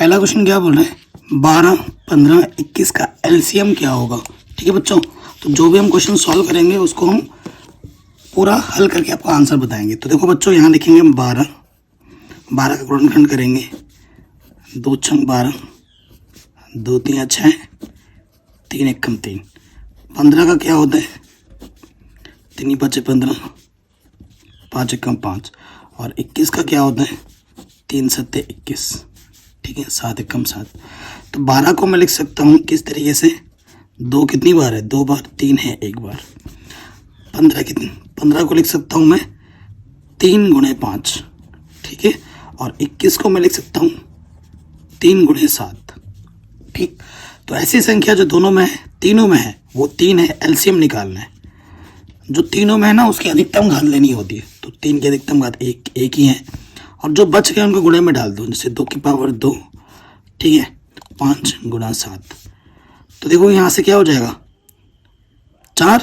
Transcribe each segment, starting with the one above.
पहला क्वेश्चन क्या बोल रहे हैं, 12, 15, 21 का एलसीएम क्या होगा। ठीक है बच्चों, तो जो भी हम क्वेश्चन सॉल्व करेंगे उसको हम पूरा हल करके आपको आंसर बताएंगे। तो देखो बच्चों, यहाँ लिखेंगे हम 12, 12 का गुणनखंड करेंगे, 2 छंग 12, 2 3 6, 3 एकम 3। 15 का क्या होता है, 3 5 15, 5 एकम 5। और 21 का क्या होता है, 3 7 21। ठीक है, 7 एकम 7। तो 12 को मैं लिख सकता हूँ किस तरीके से, 2 कितनी बार है, 2 बार, 3 है 1 बार। 15 कितनी, 15 को लिख सकता हूँ मैं 3 गुणे 5। ठीक है, और 21 को मैं लिख सकता हूँ 3 गुणे 7। ठीक, तो ऐसी संख्या जो दोनों में है, तीनों में है, वो 3 है, एलसीएम निकालना है। जो तीनों में है ना, उसकी अधिकतम घात लेनी होती है। तो 3 की अधिकतम घात एक ही है, और जो बच गए उनको गुणे में डाल दो, जैसे 2 की पावर 2। ठीक है, 5 गुणा 7। तो देखो यहाँ से क्या हो जाएगा, 4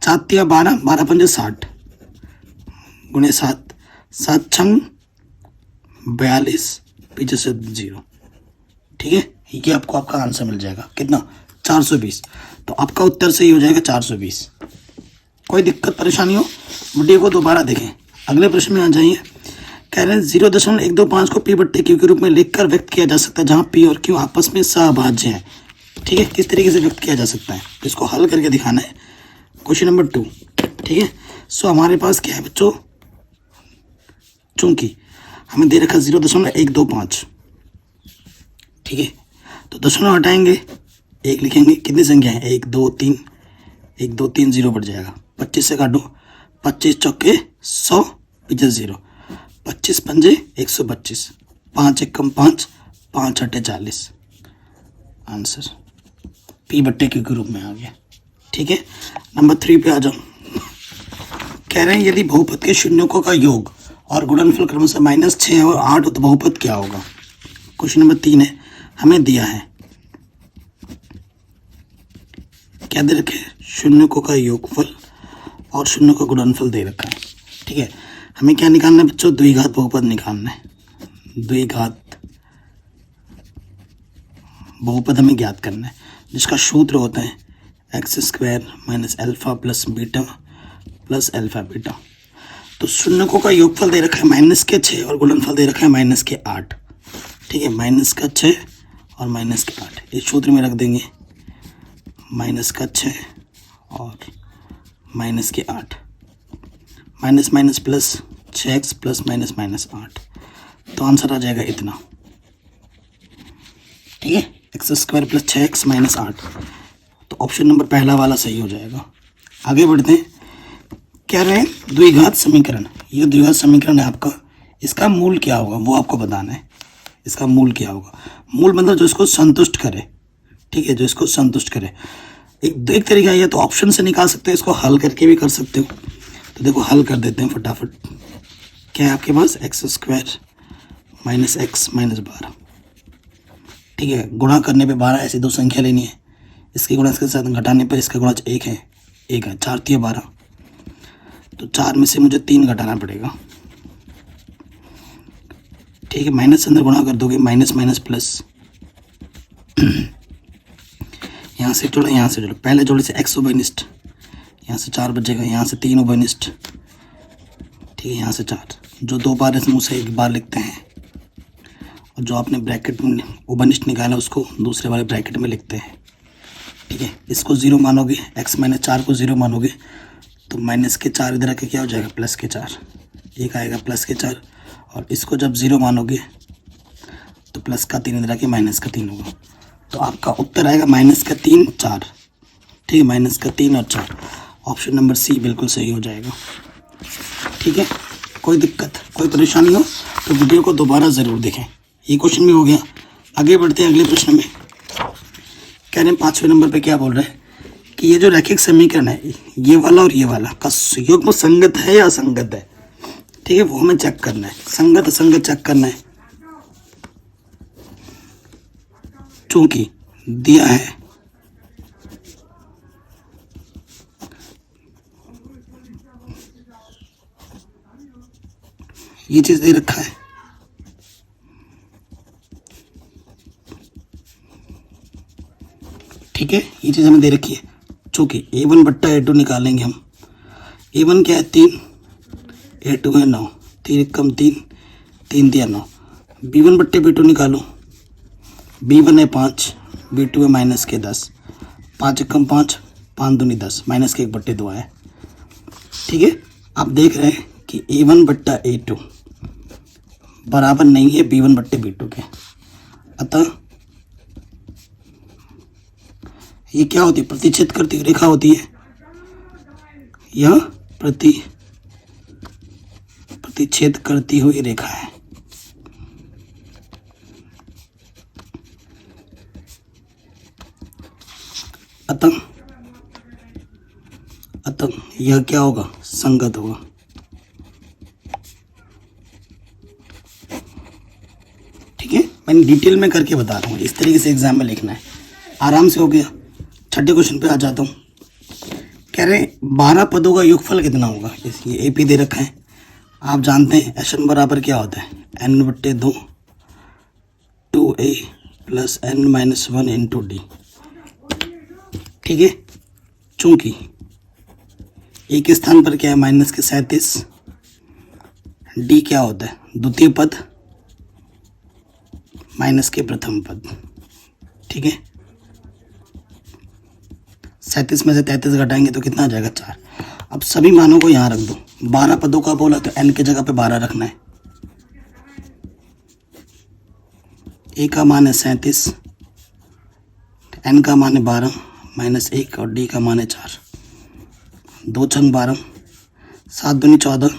7 या 12, 12 पंजे 60 गुणे 7, 7 छंग 42, पीछे से 0। ठीक है, ये आपको आपका आंसर मिल जाएगा कितना, 420। तो आपका उत्तर सही हो जाएगा 420। कोई दिक्कत परेशानी हो, वीडियो को दोबारा देखें। अगले प्रश्न में आ जाइए। कह रहे हैं 0.125 को पी बट्टे क्यू के रूप में लिखकर व्यक्त किया जा सकता है, जहां पी और क्यू आपस में सहभाज्य हैं। ठीक है, किस तरीके से व्यक्त किया जा सकता है, तो इसको हल करके दिखाना है। Question number 2। ठीक है, सो हमारे पास क्या है बच्चों, चूंकि हमें दे रखा 0.125। ठीक है, तो दशमलव हटाएंगे, 1 लिखेंगे, कितनी संख्या है, 1 2 3, 1 2 3, 0 बढ़ जाएगा। 25 से काटो, 25 चौके 100, पीछे 0, 25 पंजे 125, 5 एकम 5, 5 अट्ठे 40। आंसर पी बट्टे क्यू के रूप में आ गया। ठीक है, नंबर 3 पे आ जाओ। कह रहे हैं यदि बहुपद के शून्यकों का योग और गुणनफल क्रमशः -6 और 8 हो तो बहुपद क्या होगा। क्वेश्चन नंबर 3 है, हमें दिया है, क्या दे रखे, शून्यकों का योगफल और शून्य का गुणनफल दे रखा है। ठीक है, हमें क्या निकालना है बच्चों, द्विघात बहुपद निकालना है। द्विघात बहुपद हमें ज्ञात करना है, जिसका सूत्र होता है x² - alpha plus beta plus alpha beta. तो शून्यकों का योगफल दे रखा है -6 और गुणनफल दे रखा है -8। ठीक है, -6 और -8 इस सूत्र में रख देंगे, -6 और -8, minus minus plus 6x plus -8। तो आंसर आ जाएगा इतना। ठीक है, x² प्लस 6x -8। तो ऑप्शन नंबर पहला वाला सही हो जाएगा। आगे बढ़ते हैं। क्या रहे, द्विघात समीकरण, ये द्विघात समीकरण है आपका, इसका मूल क्या होगा वो आपको बताना है। इसका मूल क्या होगा, मूल मतलब जो इसको संतुष्ट करे। ठीक है, जो इसको संतुष्ट करे। एक तरीका ये तो ऑप्शन से निकाल सकते हो, इसको हल करके भी कर सकते हो। तो देखो हल कर देते हैं फटाफट। क्या है आपके पास, x² - x - 12। ठीक है, गुणा करने पे 12, ऐसी दो संख्या लेनी है, इसके गुणा इसके साथ घटाने पर इसका गुणा 1 है, 4 3 12। तो 4 में से मुझे 3 घटाना पड़ेगा। ठीक है, माइनस से अंदर गुणा कर दोगे, माइनस माइनस प्लस, यहाँ से जोड़ो, यहाँ से जोड़ो, पहले जोड़े से x उभयनिष्ठ, यहाँ से 4 बचेगा, यहाँ से 3 उभयनिष्ठ। ठीक है, यहाँ से 4, जो 2 बार है उसे 1 बार लिखते हैं, और जो आपने ब्रैकेट में उभयनिष्ठ निकाला उसको दूसरे वाले ब्रैकेट में लिखते हैं। ठीक है, इसको 0 मानोगे, x - 4 को 0 मानोगे तो माइनस के 4 इधर आके क्या हो जाएगा, प्लस के 4, एक आएगा प्लस के 4, और इसको जब 0 मानोगे तो प्लस का 3 इधर आके माइनस का 3 होगा। तो आपका उत्तर आएगा -3 4। ठीक है, -3 और 4। ऑप्शन नंबर सी बिल्कुल सही हो जाएगा। ठीक है, कोई दिक्कत कोई परेशानी हो तो वीडियो को दोबारा ज़रूर देखें। ये क्वेश्चन भी हो गया। आगे बढ़ते हैं अगले प्रश्न में। कह रहे हैं 5वें नंबर पे क्या बोल रहे हैं कि ये जो रैखिक समीकरण है, ये वाला और ये वाला का युग्म संगत है या असंगत है। ठीक है, वो हमें चेक करना है, संगत असंगत चेक करना है। चूंकि दिया है ये चीज दे रखा है, ठीक है, ये चीज़ हमें दे रखी है। चूँकि A1 बट्टा A2 निकालेंगे हम। A1 क्या है 3, A2 है 9, 3 कम 3, 3 दिया 9। B1 बट्टे B2 निकालो। B1 है 5, B2 है माइनस के 10, 5 कम 5, 5 दूनी 10, माइनस के 1 बट्टे 2 है। ठीक है, आप देख रहे हैं कि A1 बट्टा A2 बराबर नहीं है B1 बट्टे B2 के। अतः ये क्या होती है, प्रतिच्छेद करती हुई रेखा होती है। यह प्रतिच्छेद करती हुई रेखा है। अतः यह क्या होगा, संगत होगा। ठीक है, मैंने डिटेल में करके बता रहा हूँ, इस तरीके से एग्जाम में लिखना है, आराम से हो गया। छठे क्वेश्चन पे आ जाता हूँ। कह रहे 12 पदों का योगफल कितना होगा। ये एपी दे रखा है, आप जानते हैं एस एन बराबर क्या होता है, एन बट्टे 2 2a plus n minus 1 into D. ठीक है, चूंकि एक स्थान पर क्या है माइनस के 37, डी क्या होता है द्वितीय पद माइनस के प्रथम पद। ठीक है, 37 में से 33 घटाएंगे तो कितना आ जाएगा 4। अब सभी मानों को यहाँ रख दो। 12 पदों का बोला तो n की जगह पे 12 रखना है। a का मान है 37, n का मान है 12 माइनस 1 और d का मान है 4। 2 छंग 12, 7 दूनी 14,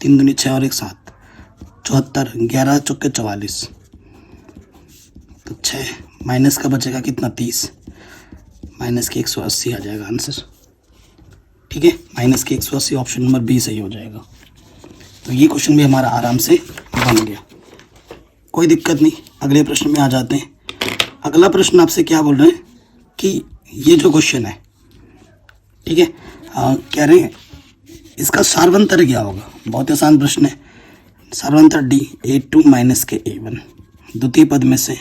3 दूनी 6 और 1 7, 74, 11 चौके 44, तो 6 माइनस का बचेगा कितना 30, माइनस के 180 आ जाएगा आंसर। ठीक है, माइनस के 180 ऑप्शन नंबर बी सही हो जाएगा। तो ये क्वेश्चन भी हमारा आराम से बन गया, कोई दिक्कत नहीं। अगले प्रश्न में आ जाते हैं। अगला प्रश्न आपसे क्या बोल रहे हैं कि ये जो क्वेश्चन है, ठीक है, कह रहे हैं इसका सार्वंतर क्या होगा। बहुत आसान प्रश्न है। सार्वंतर डी A2 माइनस के A1, द्वितीय पद में से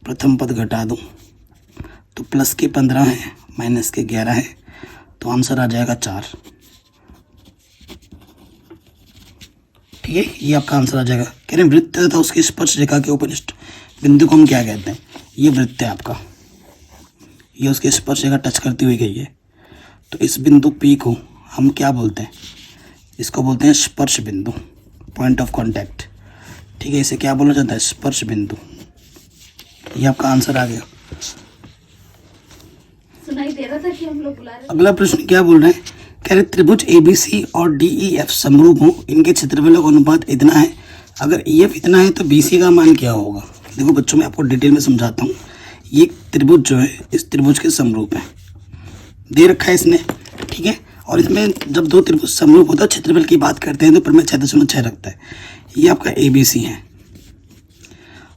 प्रथम पद घटा दो तो प्लस के 15 है माइनस के 11 है, तो आंसर आ जाएगा 4। ठीक है, ये आपका आंसर आ जाएगा। कह रहे हैं वृत्त तथा उसकी स्पर्श रेखा के उपनिष्ठ बिंदु को हम क्या कहते हैं। ये वृत्त है आपका, ये उसकी स्पर्श रेखा टच करती हुई गई है, तो इस बिंदु P को हम क्या बोलते हैं, इसको बोलते हैं स्पर्श बिंदु, पॉइंट ऑफ कॉन्टैक्ट। ठीक है, इसे क्या बोला जाता है, स्पर्श बिंदु। ये आपका आंसर आ गया। सुनाई दे रहा था कि हम लोग बुला रहे। अगला प्रश्न क्या बोल रहे हैं, कह रहे त्रिभुज ABC और DEF समरूप हो, इनके क्षेत्रफलों का अनुपात इतना है। अगर EF इतना है तो BC का मान क्या होगा। देखो बच्चों, मैं आपको डिटेल में समझाता हूँ। ये त्रिभुज जो है इस त्रिभुज के समरूप है, दे रखा है इसने। ठीक है, और इसमें जब दो त्रिभुज समरूप होता है क्षेत्रफल की बात करते हैं तो प्रमेय 6.6 रखता है। ये आपका ABC है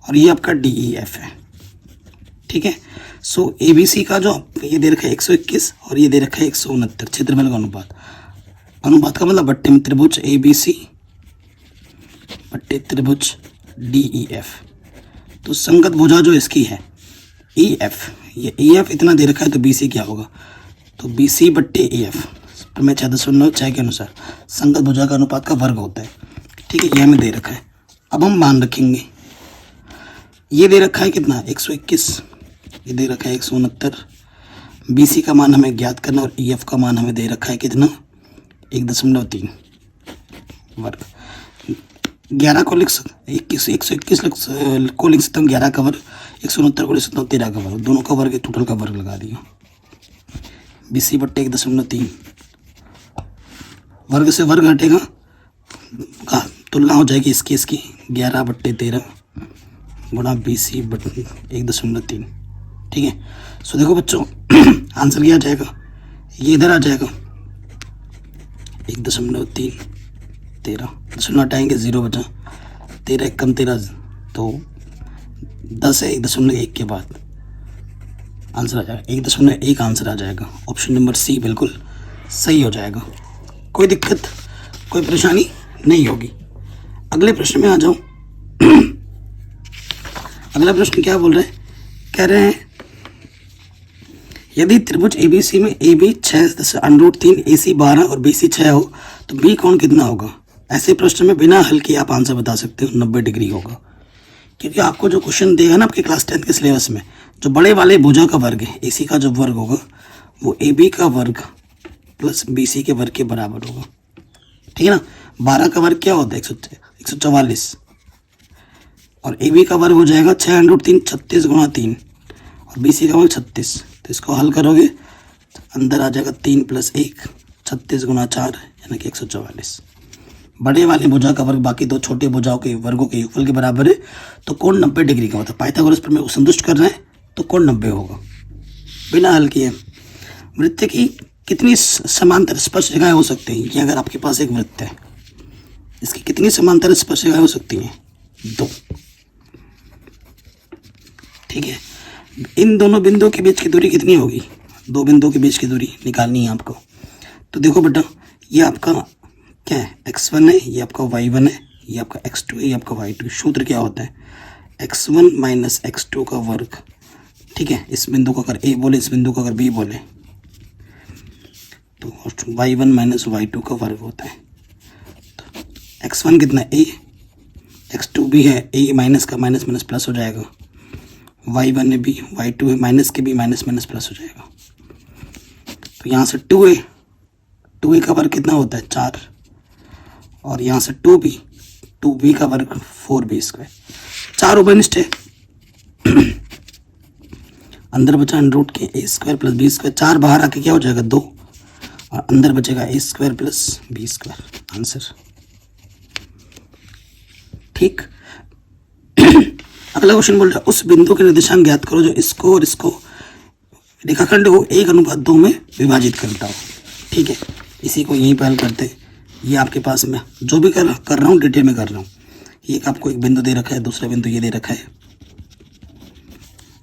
और ये आपका DEF है। ठीक है, सो ABC का जो ये दे रखा है 121 और ये दे रखा है 169 क्षेत्रफल का अनुपात। अनुपात का मतलब बट्टे में त्रिभुज ABC बट्टे त्रिभुज DEF। तो संगत भुजा जो इसकी है EF, ये EF इतना दे रखा है तो BC क्या होगा, तो BC बट्टे EF प्रमेय 6.6 के अनुसार संगत भुजा का अनुपात का वर्ग होता है। ठीक है, ये हमें दे रखा है। अब हम मान रखेंगे, ये दे रखा है कितना 121, ये दे रखा है 169, BC का मान हमें ज्ञात करना और EF का मान हमें दे रखा है कितना 1.3 वर्ग। 11 को लिख सकते 121 को लिख सकता हूँ 11 का वर्ग, 169 को लिख सकता हूँ 13 का वर्ग, दोनों का वर्ग टोटल का वर्ग लगा दिया। BC बट्टे 1.3, वर्ग से वर्ग हटेगा का तुलना हो जाएगी इसकी 11 बट्टे 13 गुणा BC बट्टे 1.3। ठीक है, सो देखो बच्चों आंसर क्या आ जाएगा, ये इधर आ जाएगा 1.3 13 दशमलव हटाएंगे 0 बचा, 13 कम 13 तो 10 है, 1.1 के बाद आंसर आ जाएगा 1.1 आंसर आ जाएगा। ऑप्शन नंबर सी बिल्कुल सही हो जाएगा। कोई दिक्कत कोई परेशानी नहीं होगी। अगले प्रश्न में आ जाऊं। अगला प्रश्न क्या बोल रहे हैं, कह रहे हैं यदि त्रिभुज एबीसी में ए बी 6√3 AC 12 और BC 6 हो तो बी कोण कितना होगा। ऐसे प्रश्न में बिना हल किए आप आंसर बता सकते हो 90 डिग्री होगा। क्योंकि आपको जो क्वेश्चन देगा ना आपके क्लास 10 के सिलेबस में, जो बड़े वाले भुजा का वर्ग है AC का जो वर्ग होगा वो AB का वर्ग प्लस BC के वर्ग के बराबर होगा। ठीक है ना। 12 का वर्ग क्या होता है 144 और AB का वर्ग हो जाएगा 6√3 36 गुणा 3 और BC का वर्ग 36। तो इसको हल करोगे तो अंदर आ जाएगा 3 + 1 36 गुणा 4 यानी कि 144। बड़े वाले भुजा का वर्ग बाकी दो छोटे भुजाओं के वर्गों के योगफल के बराबर है। तो कोण 90 डिग्री का होता है। पाइथागोरस प्रमेय को संतुष्ट कर रहे हैं तो कोण 90 होगा बिना हल किए। वृत्त की कितनी समांतर स्पर्श रेखाएं हो सकती हैं। ये अगर आपके पास एक वृत्त है, इसकी कितनी समांतर स्पर्श रेखाएं हो सकती हैं 2। ठीक है। इन दोनों बिंदुओं के बीच की दूरी कितनी होगी। 2 बिंदुओं के बीच की दूरी निकालनी है आपको। तो देखो बेटा, ये आपका क्या है x1 है, ये आपका y1 है, ये आपका x2 है, ये आपका y2। सूत्र क्या होता है x1 - x2 का वर्ग। ठीक है। इस बिंदु को अगर a बोले, इस बिंदु को अगर b बोले तो y1 - y2 का वर्ग होता है। तो x1 कितना a, x2 भी है, a माइनस का माइनस माइनस प्लस हो जाएगा, y1 है b, y2 है माइनस के b माइनस माइनस प्लस हो जाएगा। तो यहाँ से 2a, 2a का वर्ग कितना होता है 4 और यहाँ से 2b का वर्ग 4b²। 4 उभयनिष्ठ है। अंदर बचा अंडर के a² + b²। 4 बाहर आके क्या हो जाएगा 2 और अंदर बचेगा a² + b²। आंसर ठीक। अगला क्वेश्चन बोल रहा है उस बिंदु के निर्देशांक ज्ञात करो जो इसको और इसको रेखाखंड को 1:2 में विभाजित करता हो। ठीक है। इसी को यहीं पर हल करते हैं। ये आपके पास में जो भी कर रहा हूँ डिटेल में कर रहा हूँ। ये आपको एक बिंदु दे रखा है, दूसरा बिंदु ये दे रखा है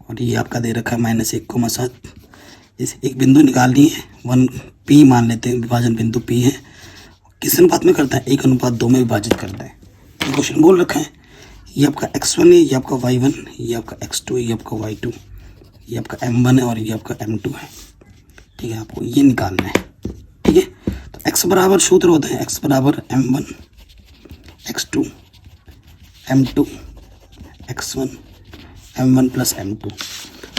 और ये आपका दे रखा है -1,7। इस एक बिंदु निकालनी है 1P मान लेते हैं, विभाजन बिंदु P है। किस अनुपात में करता है 1:2 में विभाजित करता है। ये क्वेश्चन बोल रखा है। ये आपका x1 है, ये आपका y1, ये आपका x2 है, ये आपका y2, ये आपका m1 है और ये आपका m2 है। ठीक है। आपको ये निकालना है। ठीक है। तो x बराबर सूत्र होता है x बराबर m1 x2 m2 x1 m1 + m2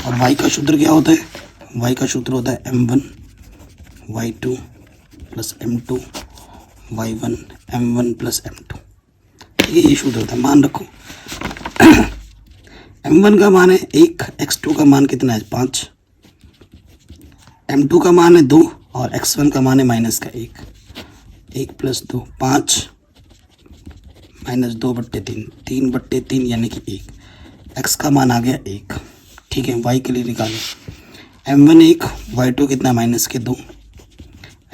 और y का सूत्र क्या होता है y का सूत्र होता है m1 y2 + m2 y1 m1 + m2। ठीक है। ये सूत्र होता है, मान रखो। m1 का मान है 1, x2 का मान कितना है 5, m2 का मान है 2 और x1 का मान है -1। 1 + 2 5 -2/3 3/3 यानी कि 1। x का मान आ गया 1। ठीक है। y के लिए निकालो। m1 1, y2 कितना -2,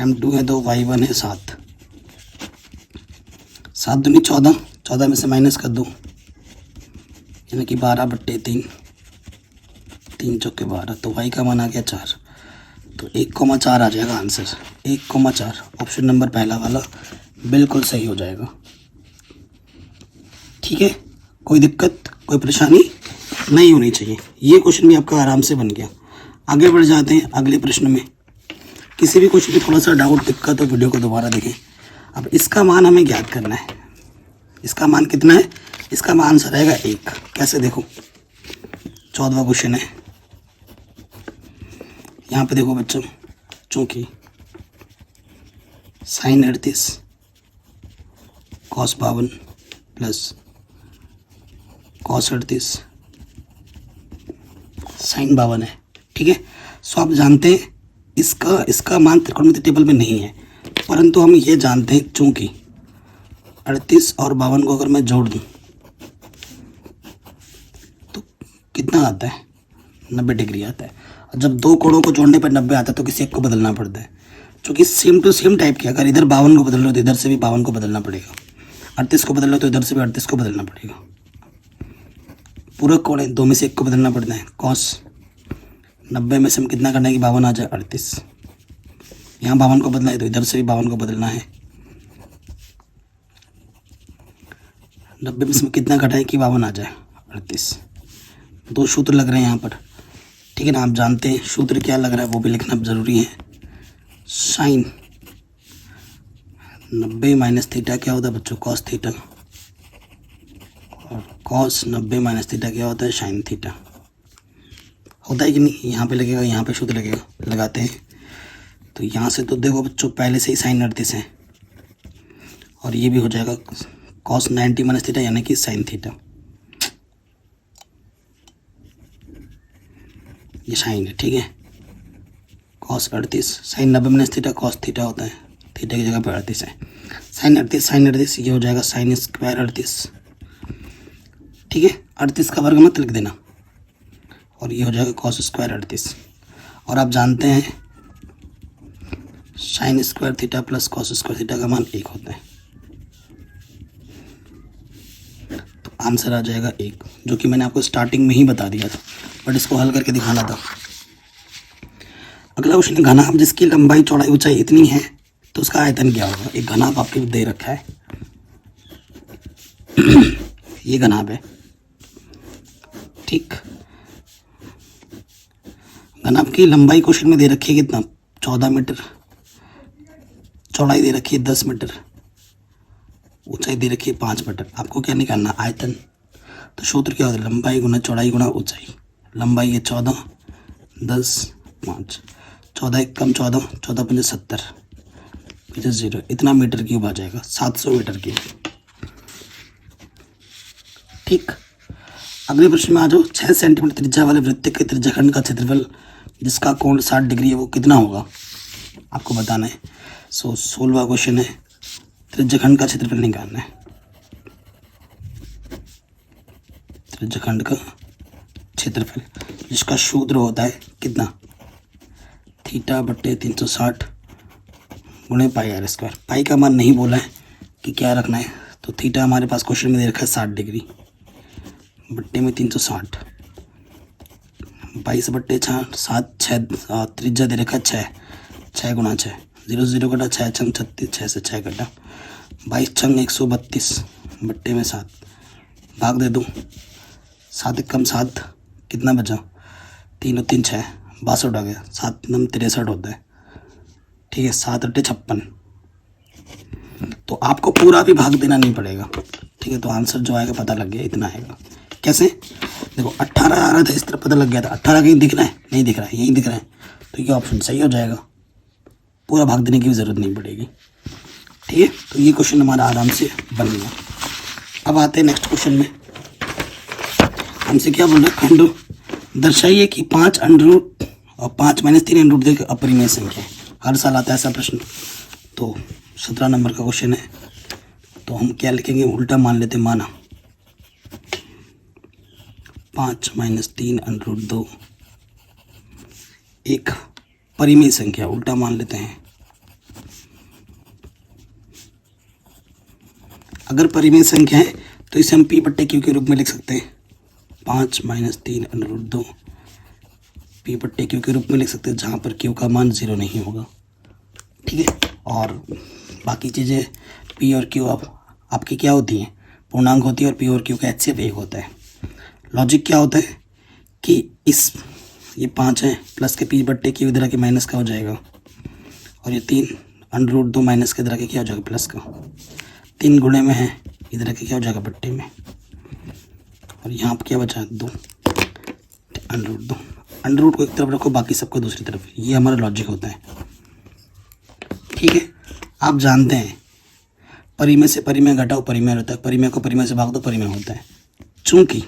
m2 है 2, y1 है 7। 7 दूनी 14, 14 में से माइनस कर दो यानी कि 12/3, 3 चौके 12। तो y का मान आ गया 4। तो 1,4 आ जाएगा आंसर। 1,4 ऑप्शन नंबर पहला वाला बिल्कुल सही हो जाएगा। ठीक है। कोई दिक्कत कोई परेशानी नहीं होनी चाहिए। ये क्वेश्चन भी आपका आराम से बन गया। आगे बढ़ जाते हैं अगले प्रश्न में। किसी भी क्वेश्चन में थोड़ा सा डाउट दिक्कत तो वीडियो को दोबारा देखें। अब इसका मान हमें ज्ञात करना है। इसका मान कितना है, इसका मान आंसर आएगा 1। कैसे देखो, 14वां क्वेश्चन है। यहाँ पे देखो बच्चों, चूंकि sin 38 cos 52 plus cos 38 sin 52 है। ठीक है। सो आप जानते हैं इसका मान त्रिकोणमिति टेबल में नहीं है, परंतु हम ये जानते हैं चूंकि 38 और 52 को अगर मैं जोड़ दूं तो कितना आता है 90 डिग्री आता है। और जब दो कोणों को जोड़ने पर 90 आता है तो किसी एक को बदलना पड़ता है। चूँकि सेम टू सेम टाइप के, अगर इधर 52 को बदल रहे हो तो इधर से भी 52 को बदलना पड़ेगा, 38 को बदल रहे हो तो इधर से भी 38 को बदलना पड़ेगा। पूरा कोण है, दो में से एक को बदलना पड़ता है। कॉस 90 में से हम कितना करना है कि 52 आ जाए 38। यहाँ 52 को बदलना है तो इधर से भी 52 को बदलना है। 90 में से कितना घटाएं कि 52 आ जाए 38। दो सूत्र लग रहे हैं यहाँ पर। ठीक है ना। आप जानते हैं सूत्र क्या लग रहा है वो भी लिखना ज़रूरी है। साइन 90 माइनस थीटा क्या होता है बच्चों, कॉस थीटा, और कॉस 90 माइनस थीटा क्या होता है, साइन थीटा। होता है कि नहीं, यहाँ पे लगेगा, यहाँ पे सूत्र लगेगा, लगाते हैं। तो यहाँ से तो देखो बच्चों पहले से ही साइन 38 है, और ये भी हो जाएगा कॉस 90 माइनस थीटा यानी कि साइन थीटा। ये साइन है, ठीक है। Cos 38 sine 90 minus theta cos theta होता है, थीटा की जगह पर 38 है। साइन 38 ये हो जाएगा साइन स्क्वायर 38, ठीक है। 38 का वर्ग मत लिख देना, और ये हो जाएगा कॉस स्क्वायर 38। और आप जानते हैं sine square theta plus cos square theta का मान 1 होता है, तो आंसर आ जाएगा 1, जो कि मैंने आपको स्टार्टिंग में ही बता दिया था, बट इसको हल करके दिखाना था। अगला क्वेश्चन, घनाभ जिसकी लंबाई चौड़ाई ऊंचाई इतनी है तो उसका आयतन क्या होगा। एक घनाभ आपके दे रखा है ये घनाभ है, ठीक। घनाभ की लंबाई क्वेश्चन में दे रखी है कितना, 14 मीटर, चौड़ाई दे रखी है 10 मीटर, ऊंचाई दे रखी है 5 मीटर। आपको क्या निकालना, आयतन। तो सूत्र क्या होता है, लंबाई गुना चौड़ाई गुना ऊंचाई। लंबाई है 14, 10, 5, 14 एक कम 14, 14 पंजे 70, पीछे 0, इतना मीटर क्यूब आ जाएगा, 700 मीटर क्यूब, ठीक। अगले प्रश्न में आ जाओ। 6 सेंटीमीटर त्रिज्या वाले वृत्त के त्रिज्याखंड का क्षेत्रफल जिसका कोण 60 डिग्री है वो कितना होगा, आपको बताना है। 16वां क्वेश्चन है, त्रिज्याखंड का क्षेत्रफल निकालना है। त्रिज्याखंड का क्षेत्रफल जिसका सूत्र होता है कितना, थीटा बट्टे 360 गुणे पाई आर स्क्वायर। पाई का मान नहीं बोला है कि क्या रखना है, तो थीटा हमारे पास क्वेश्चन में दे रखा है 60 डिग्री, बट्टे में 360, 22 बट्टे 6 त्रिज्या दे रखा है 6 गुना 6, 0 0 कटा 6 छंग 36, 6 से 6 कटा, 22 छंग 132 बट्टे में 7, भाग दे दो, 7 एक कम 7, कितना बचा, 3 और 3 6, 62 आ गया, 7 नम 63 होता है, ठीक है। 7 अट्ठे 56, तो आपको पूरा भी भाग देना नहीं पड़ेगा, ठीक है। तो आंसर जो आएगा पता लग गया, इतना आएगा। कैसे, देखो 18 आ रहा था, इस तरह पता लग गया था। 18 कहीं दिख रहा है, नहीं दिख रहा है, यहीं दिख रहा है, तो ये ऑप्शन सही हो जाएगा, पूरा भाग देने की भी ज़रूरत नहीं पड़ेगी, ठीक है। तो ये क्वेश्चन हमारा आराम से बन गया। अब आते हैं नेक्स्ट क्वेश्चन में। हमसे क्या बोल रहे हैं, खंड दर्शाइए कि 5 अंडर रूट और 5 माइनस 3 अंडर रूट देकर अपरिमेय संख्या है। हर साल आता है ऐसा प्रश्न, तो 17 नंबर का क्वेश्चन है। तो हम क्या लिखेंगे, उल्टा मान लेते, माना 5 माइनस 3 अंडर रूट 2 एक परिमेय संख्या, उल्टा मान लेते हैं। अगर परिमेय संख्या है तो इसे हम पी बट्टे क्यू के रूप में लिख सकते हैं। 5 माइनस 3 अंडर रूट 2 पी बट्टे क्यू के रूप में लिख सकते हैं, जहाँ पर क्यू का मान 0 नहीं होगा, ठीक है। और बाकी चीज़ें पी और क्यू अब आपकी क्या होती हैं, पूर्णांक होती है, और पी और क्यू का HCF 1 होता है। लॉजिक क्या होता है कि ये 5 है, प्लस के पी बट्टे क्यू इधर के माइनस का हो जाएगा, और ये 3 अंडर रूट 2 माइनस के इधर के क्या हो जाएगा, प्लस का। 3 गुणे में है, इधर के क्या हो जाएगा, बट्टे में, और यहाँ पर क्या बचा, 2 अंडर रूट 2। अंडर रूट को एक तरफ रखो, बाकी सबको दूसरी तरफ। ये हमारा लॉजिक होता है, ठीक है। आप जानते हैं परिमेय से परिमेय घटाओ परिमेय होता है, परिमेय को परिमेय से भाग दो परिमेय होता है। चूंकि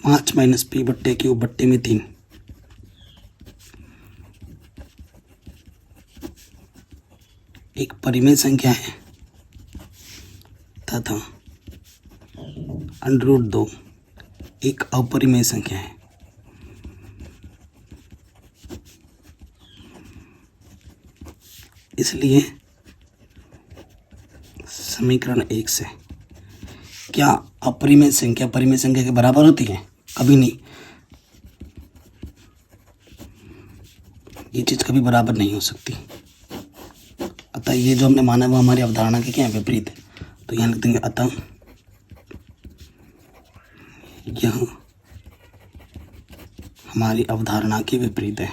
5 माइनस पी बट्टे क्यू बट्टे में 3 एक परिमेय संख्या है तथा अंडर रूट 2 एक अपरिमेय संख्या है, इसलिए समीकरण 1 से क्या अपरिमेय संख्या परिमेय संख्या के बराबर होती है, कभी नहीं। ये चीज़ कभी बराबर नहीं हो सकती। अतः ये जो हमने माना वो हमारी अवधारणा के क्या है, विपरीत है। तो यहाँ लिख देंगे अतः यह हमारी अवधारणा के विपरीत है।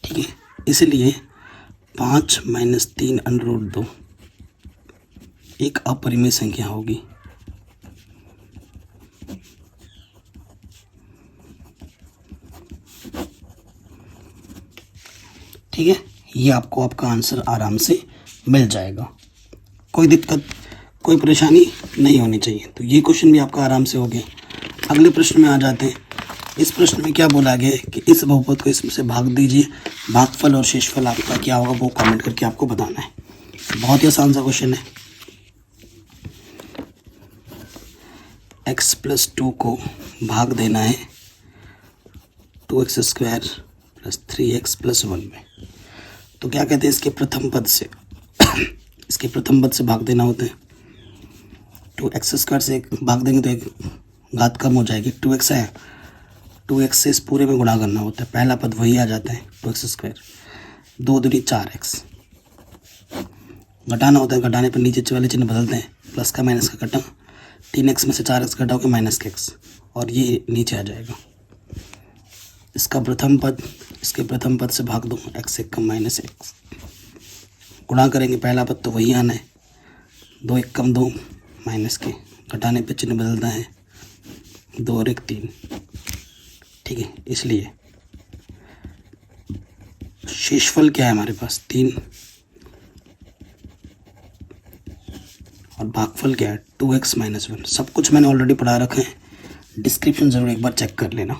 ठीक है, इसलिए 5 - 3√2 एक अपरिमेय संख्या होगी। ठीक है, ये आपको आपका आंसर आराम से मिल जाएगा, कोई दिक्कत कोई परेशानी नहीं होनी चाहिए। तो ये क्वेश्चन भी आपका आराम से हो गया। अगले प्रश्न में आ जाते हैं। इस प्रश्न में क्या बोला गया है कि इस बहुपद को इसमें से भाग दीजिए, भागफल और शेषफल आपका क्या होगा वो कमेंट करके आपको बताना है। बहुत ही आसान सा क्वेश्चन है। x+2 को भाग देना है 2x² + 3x + 1 में। तो क्या कहते हैं, इसके प्रथम पद से इसके प्रथम पद से भाग देना होता है। 2x² से भाग देंगे तो एक घात कम हो जाएगी, 2x है, 2x से इस पूरे में गुणा करना होता है, पहला पद वही आ जाता है 2x², 2 दूनी 4x, घटाना होता है, घटाने पर नीचे वाले चिन्ह बदलते हैं, प्लस का माइनस का कटा, 3x में से 4x घटाओगे -x और ये नीचे आ जाएगा। इसका प्रथम पद इसके प्रथम पद से भाग दो, x एक कम -x, गुणा करेंगे पहला पद तो वही आना है, 2 एक कम 2 माइनस के, घटाने पे चिन्ह बदलता है, 2 और 1 3। ठीक है, इसलिए शेषफल क्या है हमारे पास 3 और भागफल क्या है 2x - 1। सब कुछ मैंने ऑलरेडी पढ़ा रखा है, डिस्क्रिप्शन ज़रूर एक बार चेक कर लेना।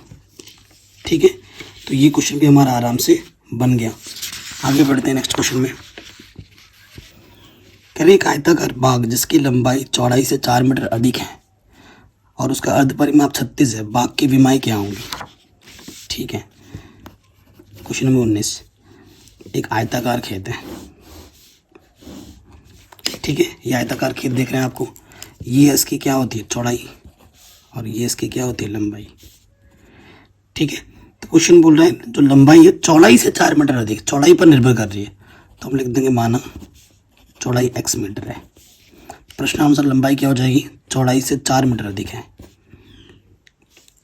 ठीक है, तो ये क्वेश्चन भी हमारा आराम से बन गया। आगे बढ़ते हैं नेक्स्ट क्वेश्चन में। कह रहे एक आयताकार बाग जिसकी लंबाई चौड़ाई से 4 मीटर अधिक है और उसका अर्धपरिमाप 36 है, बाग की विमाएँ क्या होंगी। ठीक है, क्वेश्चन नंबर 19। एक आयताकार खेत है। ठीक है, ये आयताकार खेत देख रहे हैं आपको, ये इसकी क्या होती है चौड़ाई और ये इसकी क्या होती है लंबाई। ठीक है, तो क्वेश्चन बोल रहा है जो लंबाई है चौड़ाई से 4 मीटर अधिक, चौड़ाई पर निर्भर कर रही है, तो हम लिख देंगे माना चौड़ाई x मीटर है। प्रश्नानुसार लंबाई क्या हो जाएगी, चौड़ाई से 4 मीटर अधिक है।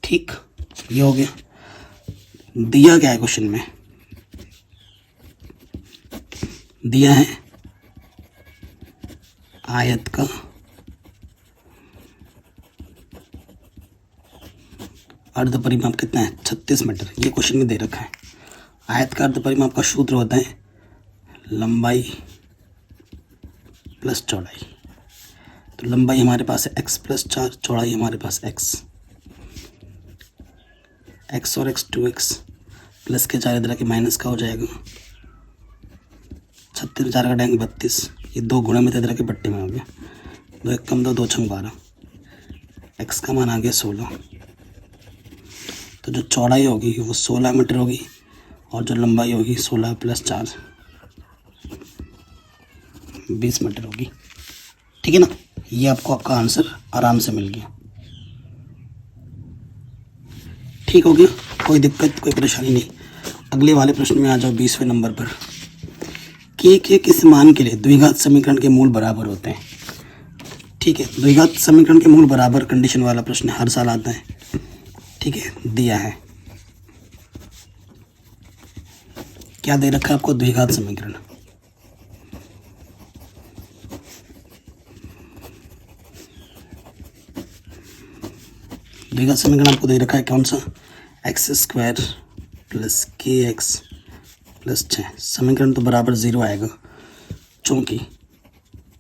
ठीक, ये हो गया। दिया क्या है क्वेश्चन में, दिया है आयत का अर्धपरिमाप कितना है 36 मीटर, ये क्वेश्चन में दे रखा है। आयत का अर्धपरिमाप का सूत्र होता है लंबाई प्लस चौड़ाई। तो लंबाई हमारे पास है x + 4, चौड़ाई हमारे पास x और x 2x, प्लस के 4 इधर के माइनस का हो जाएगा, 36 में 4 घटाएंगे 32, ये 2 गुणा में इधर के बट्टे में हो गया, 2 एक कम 2 2 छंग 12, x का मान आ गया 16। तो जो चौड़ाई होगी वो 16 मीटर होगी और जो लंबाई होगी 16 + 4 20 मीटर होगी। ठीक है ना, ये आपको आपका आंसर आराम से मिल गया। ठीक हो गया, कोई दिक्कत कोई परेशानी नहीं। अगले वाले प्रश्न में आ जाओ 20वें नंबर पर। के किस मान के लिए द्विघात समीकरण के मूल बराबर होते हैं। ठीक है, द्विघात समीकरण के मूल बराबर कंडीशन वाला प्रश्न हर साल आता है। ठीक है, दिया है क्या दे रखा है आपको, द्विघात समीकरण। द्विघात समीकरण आपको दे रखा है कौन सा, x² + kx + 6। समीकरण तो बराबर 0 आएगा क्योंकि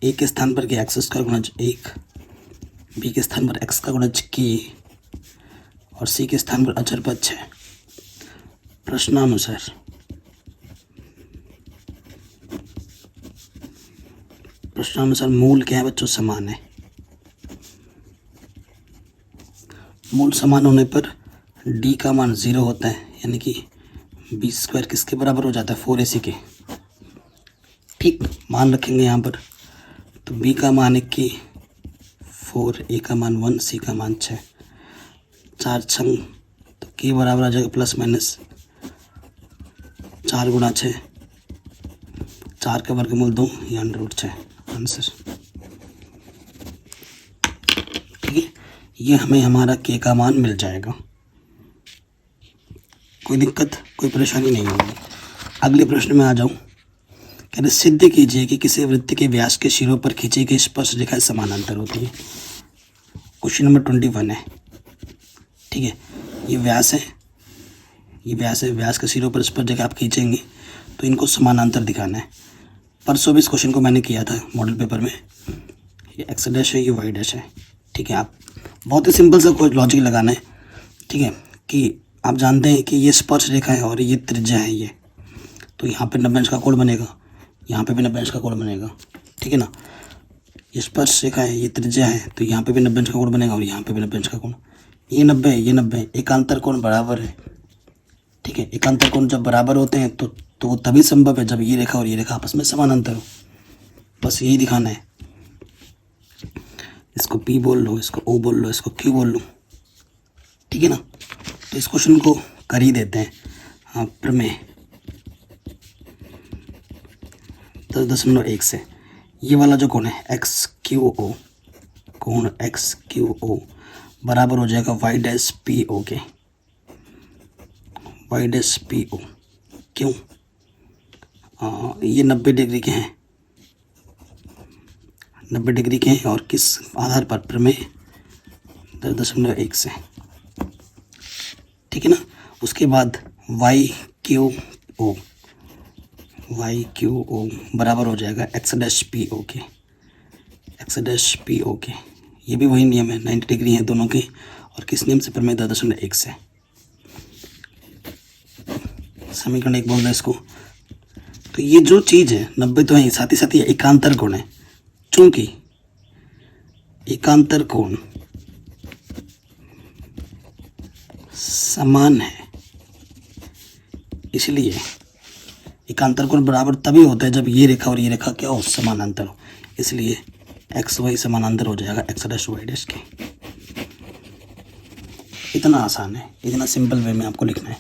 a के स्थान पर के x² गुणज 1, b के स्थान पर x का गुणज k और c के स्थान पर अचर पद 6। प्रश्नानुसार मूल क्या है बच्चों, समान है। मूल समान होने पर d का मान 0 होता है, यानी कि b² किसके बराबर हो जाता है 4ac के। ठीक, मान रखेंगे यहाँ पर, तो b का मान है k, 4, a का मान 1, c का मान 6, 4 छंग, तो k बराबर आ जाएगा ± 4 × 6, 4 का वर्गमूल 2 या √6 आंसर। ये हमें हमारा के का मान मिल जाएगा। कोई दिक्कत, कोई परेशानी नहीं होगी। अगले प्रश्न में आ जाऊं। कह रहे सिद्ध कीजिए कि किसी वृत्त के व्यास के सिरों पर खींची गई स्पर्श रेखा समानांतर होती है। क्वेश्चन नंबर 21 है। ठीक है, ये व्यास है, ये व्यास है, व्यास के सिरों पर स्पर्श रेखा आप खींचेंगे तो इनको समानांतर दिखाना है। परसों भी इस क्वेश्चन को मैंने किया था मॉडल पेपर में। ये एक्स डैश है, ये वाई डैश है। ठीक है, आप बहुत ही सिंपल सा कोई लॉजिक लगाना है। ठीक है, कि आप जानते हैं कि ये स्पर्श रेखा है और ये त्रिज्या है ये, तो यहाँ पे 90 अंश का कोण बनेगा, यहाँ पे भी 90 अंश का कोण बनेगा। ठीक है ना, ये स्पर्श रेखा है, ये त्रिज्या है, तो यहाँ पे भी 90 अंश का कोण बनेगा और यहाँ पे भी 90 अंश का कोण। ये 90 है, ये 90 है, एकांतर कोण बराबर है। ठीक है, एकांतर कोण जब बराबर होते हैं तो वो तभी संभव है जब ये रेखा और ये रेखा आपस में समानांतर हो। बस यही दिखाना है। इसको P बोल लो, इसको O बोल लो, इसको Q बोल लो। ठीक है ना, तो इस क्वेश्चन को कर ही देते हैं। हाँ, प्रमेय 10.1 से ये वाला जो कोण है XQO, कोण XQO बराबर हो जाएगा y डैश PO के, y डैश PO। क्यों? ये 90 डिग्री के हैं, 90 डिग्री के हैं, और किस आधार पर? प्रमेय 10.1 से। ठीक है ना, उसके बाद YQO बराबर हो जाएगा x डैश PO के, x डैश PO के। ये भी वही नियम है, 90 डिग्री है दोनों के, और किस नियम से? प्रमेय 10.1 से। समीकरण 1 बोल रहे हैं इसको। तो ये जो चीज़ है 90 तो है, साथ ही साथ ये एकांतर कोण है। चूंकि एकांतर कोण समान है, इसलिए एकांतर कोण बराबर तभी होता है जब ये रेखा और ये रेखा क्या हो? समानांतर हो। इसलिए एक्स वाई समानांतर हो जाएगा एक्स डैश वाई डैश के। इतना आसान है, इतना सिंपल वे में आपको लिखना है।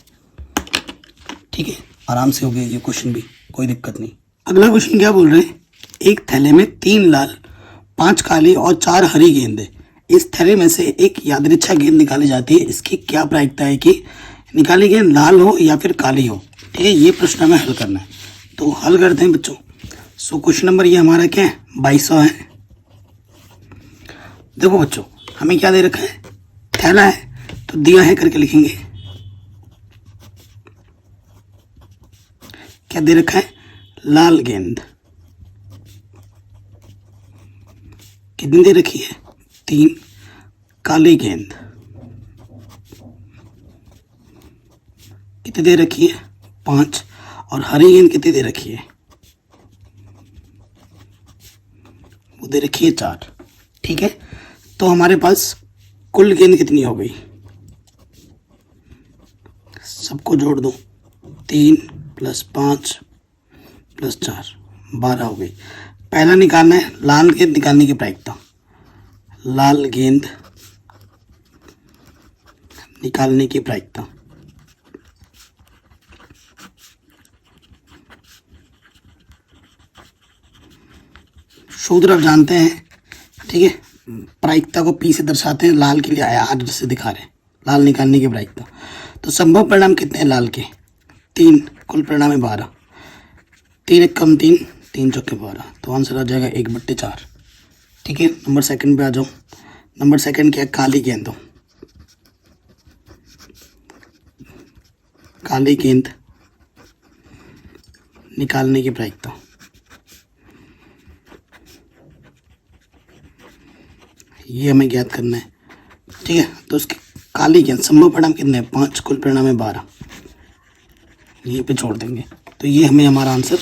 ठीक है, आराम से हो गया ये क्वेश्चन भी, कोई दिक्कत नहीं। अगला क्वेश्चन क्या बोल रहे हैं? एक थैले में 3 लाल, 5 काली और 4 हरी गेंद है। इस थैले में से एक यादृच्छा गेंद निकाली जाती है। इसकी क्या प्रायिकता है कि निकाली गेंद लाल हो या फिर काली हो? ठीक है, ये प्रश्न हमें हल करना है, तो हल करते हैं बच्चों। सो क्वेश्चन नंबर ये हमारा क्या है? 2200 है। देखो बच्चों, हमें क्या दे रखा है? थैला है, तो दिया है करके लिखेंगे। क्या दे रखा है? लाल गेंद। कितनी दे रखी है? 3। काली गेंद कितनी दे रखी है? 5। और हरी गेंद कितनी दे रखी है? वो दे रखी है 4। ठीक है, तो हमारे पास कुल गेंद कितनी हो गई? सबको जोड़ दो, 3 + 5 + 4 12 हो गई। पहला निकालना है लाल गेंद निकालने की प्रायिकता। लाल गेंद निकालने की प्रायिकता। सूत्र आप जानते हैं। ठीक है, प्रायिकता को P से दर्शाते हैं, लाल के लिए R से दिखा रहे हैं, लाल निकालने की प्रायिकता। तो संभव परिणाम कितने हैं लाल के? 3। कुल परिणाम है 12। 3 × 1 = 3, 3 × 4 = 12, तो आंसर आ जाएगा 1/4। ठीक है, नंबर सेकंड पे आ जाओ। नंबर सेकंड क्या है? काली गेंद। काली गेंद निकालने की प्रायिकता। ये हमें ज्ञात करना है। ठीक है, तो उसकी काली गेंद संभव परिणाम कितने हैं? 5। कुल परिणाम है 12, यहीं पे छोड़ देंगे, तो ये हमें हमारा आंसर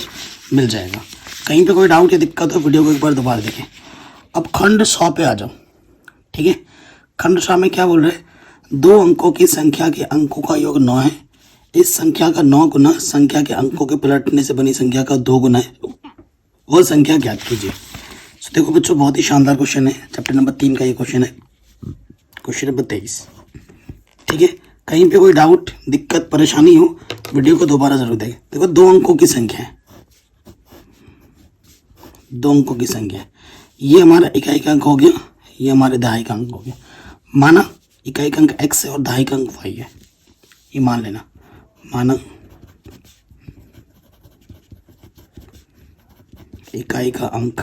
मिल जाएगा। कहीं पे कोई डाउट या दिक्कत हो वीडियो को एक बार दोबारा देखें। अब खंड 100 पे आ जाओ। ठीक है, खंड 100 में क्या बोल रहे हैं? 2 अंकों की संख्या के अंकों का योग 9 है। इस संख्या का 9 गुना संख्या के अंकों के पलटने से बनी संख्या का 2 गुना है, वह संख्या ज्ञात कीजिए। तो देखो बच्चों, बहुत ही शानदार क्वेश्चन है। चैप्टर नंबर 3 का ये क्वेश्चन है, क्वेश्चन नंबर 23। ठीक है, कहीं पे कोई डाउट दिक्कत परेशानी हो वीडियो को दोबारा जरूर देखें। देखो 2 अंकों की संख्या है, 2 अंकों की संख्या, ये हमारा इकाई का अंक हो गया, ये हमारे दहाई का अंक हो गया। माना इकाई का अंक x है और दहाई का अंक y है, ये मान लेना। माना इकाई का अंक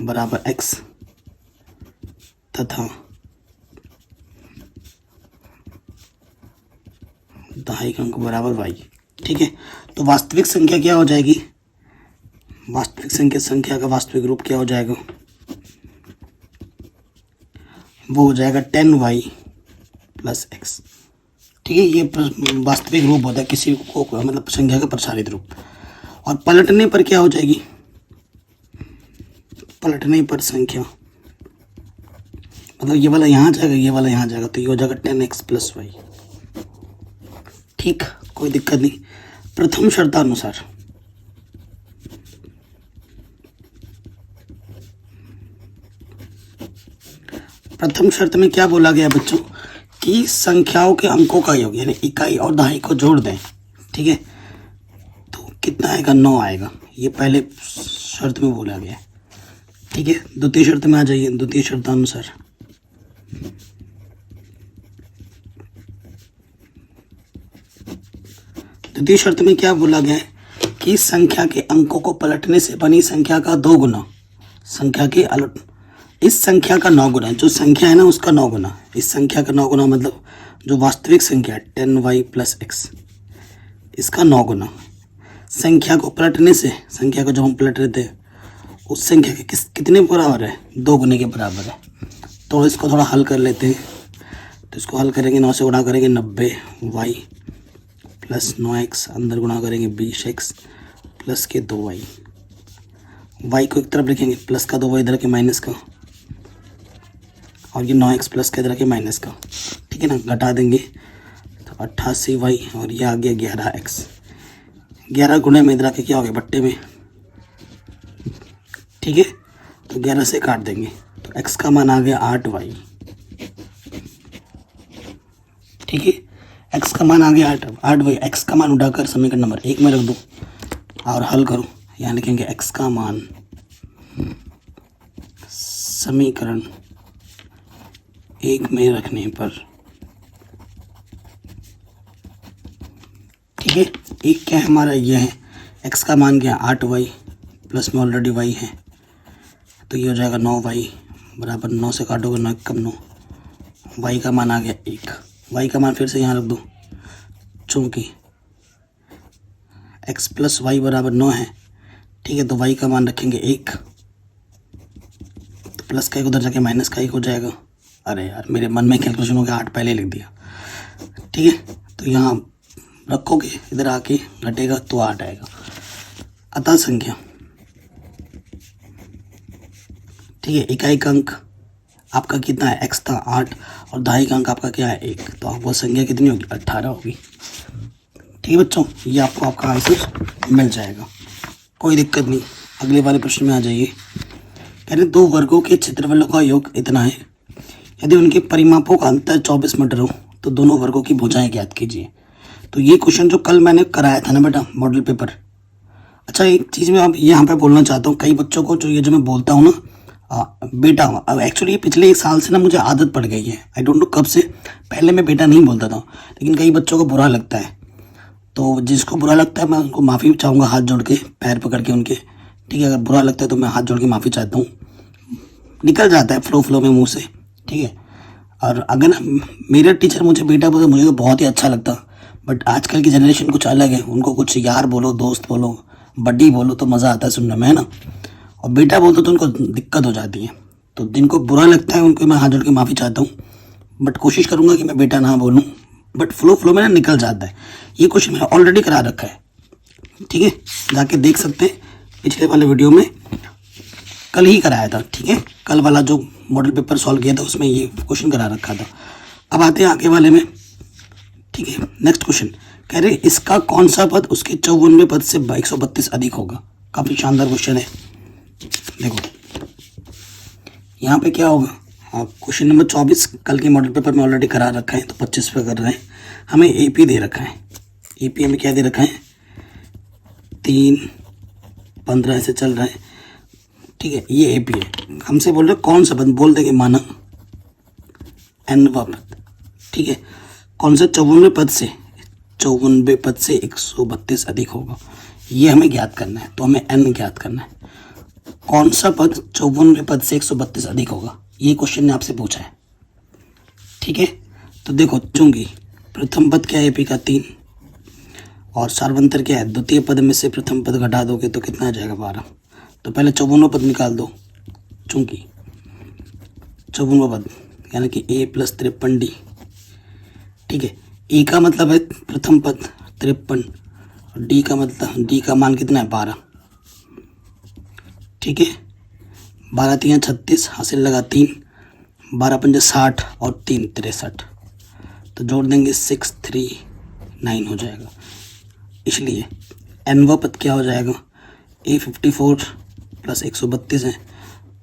बराबर x तथा दहाई का अंक बराबर y। ठीक है, तो वास्तविक संख्या क्या हो जाएगी? वास्तविक संख्या का वास्तविक रूप क्या हो जाएगा? वो हो जाएगा 10y प्लस x। ठीक है, ये वास्तविक रूप होता है किसी को, मतलब संख्या का प्रसारित रूप। और पलटने पर क्या हो जाएगी? पलटने पर संख्या, मतलब ये वाला यहाँ जाएगा, ये वाला यहाँ जाएगा, तो ये हो जाएगा 10x प्लस y। ठीक, कोई दिक्कत नहीं। प्रथम शर्तानुसार प्रथम शर्त में क्या बोला गया बच्चों कि संख्याओं के अंकों का योग यानी इकाई और दहाई को जोड़ दें। ठीक है, तो कितना आएगा? 9 आएगा, ये पहले शर्त में बोला गया है। ठीक है, द्वितीय शर्त में आ जाइए। द्वितीय शर्तानुसार द्वितीय शर्त में क्या बोला गया है कि संख्या के अंकों को पलटने से बनी संख्या का 2 गुना संख्या के इस संख्या का 9 गुना, जो संख्या है ना उसका 9 गुना, इस संख्या का 9 गुना मतलब जो वास्तविक संख्या है 10y प्लस x, इसका 9 गुना संख्या को पलटने से, संख्या को जब हम पलट रहे थे उस संख्या के कितने बराबर है? 2 गुने के बराबर है। तो इसको थोड़ा हल कर लेते हैं। तो इसको हल करेंगे, 9 से गुणा करेंगे 90y प्लस 9x, अंदर गुणा करेंगे 20x प्लस के 2y, y को एक तरफ लिखेंगे, प्लस का 2y इधर के माइनस का, और ये 9x प्लस का इधर के माइनस का। ठीक है ना, घटा देंगे तो 88y और ये आ गया 11x। 11 गुणे में इधर के क्या हो गया? बट्टे में। ठीक है, तो 11 से काट देंगे तो x का मान आ गया 8y। ठीक है, x का मान आ गया 8y। x का मान उठाकर समीकरण नंबर 1 में रख दो और हल करो। यहाँ लिखेंगे x का मान समीकरण 1 में रखने पर, ठीक है, एक क्या है हमारा? ये है x का मान क्या? 8y प्लस में ऑलरेडी y है, तो ये हो जाएगा 9y बराबर 9 से काटोगे 9 कम 9, y का मान आ गया 1। y का मान फिर से यहाँ रख दो, चूँकि x प्लस वाई बराबर 9 है। ठीक है, तो y का मान रखेंगे 1, तो प्लस का 1 उधर जाके माइनस का 1 हो जाएगा। अरे यार, मेरे मन में कैलकुलेशन हो गया, 8 पहले लिख दिया। ठीक है, तो यहाँ रखोगे, इधर आके घटेगा तो 8 आएगा। अतः संख्या, ठीक है, इकाई का अंक आपका कितना है? x था 8 और दहाई का अंक आपका क्या है? 1, तो वो संख्या कितनी होगी? 18 होगी। ठीक है बच्चों, ये आपको आपका आंसर मिल जाएगा, कोई दिक्कत नहीं। अगले वाले प्रश्न में आ जाइए। कह रहे 2 वर्गों के क्षेत्रफलों का योग इतना है, यदि उनके परिमापों का अंतर 24 मीटर हो तो दोनों वर्गों की भुजाएं ज्ञात कीजिए। तो ये क्वेश्चन जो कल मैंने कराया था ना बेटा, मॉडल पेपर। अच्छा, एक चीज़ मैं अब यहाँ पे बोलना चाहता हूँ, कई बच्चों को जो ये जो मैं बोलता हूँ ना बेटा, अब एक्चुअली ये पिछले 1 साल से ना मुझे आदत पड़ गई है, आई डोंट नो कब से। पहले मैं बेटा नहीं बोलता था, लेकिन कई बच्चों को बुरा लगता है, तो जिसको बुरा लगता है मैं उनको माफ़ी चाहूँगा हाथ जोड़ के, पैर पकड़ के उनके। ठीक है, अगर बुरा लगता है तो मैं हाथ जोड़ के माफ़ी चाहता हूँ, निकल जाता है फ्लो में मुंह से। ठीक है, और अगर मेरा टीचर मुझे बेटा बोले मुझे तो बहुत ही अच्छा लगता, बट आजकल की जनरेशन कुछ अलग है, उनको कुछ यार बोलो, दोस्त बोलो, बड्डी बोलो तो मज़ा आता है सुनने में, है ना। और बेटा बोलते तो उनको दिक्कत हो जाती है। तो जिनको बुरा लगता है उनको मैं हाथ जोड़ के माफ़ी चाहता हूँ, बट कोशिश करूँगा कि मैं बेटा ना बोलूँ, बट फ्लो में ना निकल जाता है। ये क्वेश्चन मैंने ऑलरेडी करा रखा है, ठीक है, जाके देख सकते हैं, पिछले वाले वीडियो में कल ही कराया था। ठीक है, कल वाला जो मॉडल पेपर सॉल्व किया था उसमें ये क्वेश्चन करा रखा था। अब आते हैं आगे वाले में। ठीक है, नेक्स्ट क्वेश्चन कह रहे इसका कौन सा पद उसके 54वें पद से 132 अधिक होगा। काफ़ी शानदार क्वेश्चन है। देखो यहाँ पे क्या होगा, क्वेश्चन नंबर 24 कल के मॉडल पेपर में ऑलरेडी करा रखा है, तो 25 पे कर रहे हैं। हमें एपी दे रखा है, एपी में क्या दे रखा है? 3, 15 ऐसे चल रहा है। ठीक है, ये एपी है। हमसे बोल रहे कौन सा पद, बोल देंगे माना nवा पद, ठीक है। कौन से 54वें पद से, 54वें पद से 132 अधिक होगा, ये हमें ज्ञात करना है। तो हमें n ज्ञात करना है। कौन सा पद 54वें पद से 132 अधिक होगा, ये क्वेश्चन ने आपसे पूछा है, ठीक है। तो देखो, चूंकि प्रथम पद क्या है p का 3 और सार्वंतर क्या है, द्वितीय पद में से प्रथम पद घटा दोगे तो कितना आ जाएगा 12। तो पहले 54वां पद निकाल दो, चूंकि 54वां पद यानी कि a + 53d, ठीक है। e का मतलब है प्रथम पद 53, d का मतलब d का मान कितना है 12, ठीक है। 12 × 3 = 36, हासिल लगा 3, 12 × 5 = 60 और 3 × 63, तो जोड़ देंगे 639 हो जाएगा। इसलिए nवा पद क्या हो जाएगा, a 54 + 132 है,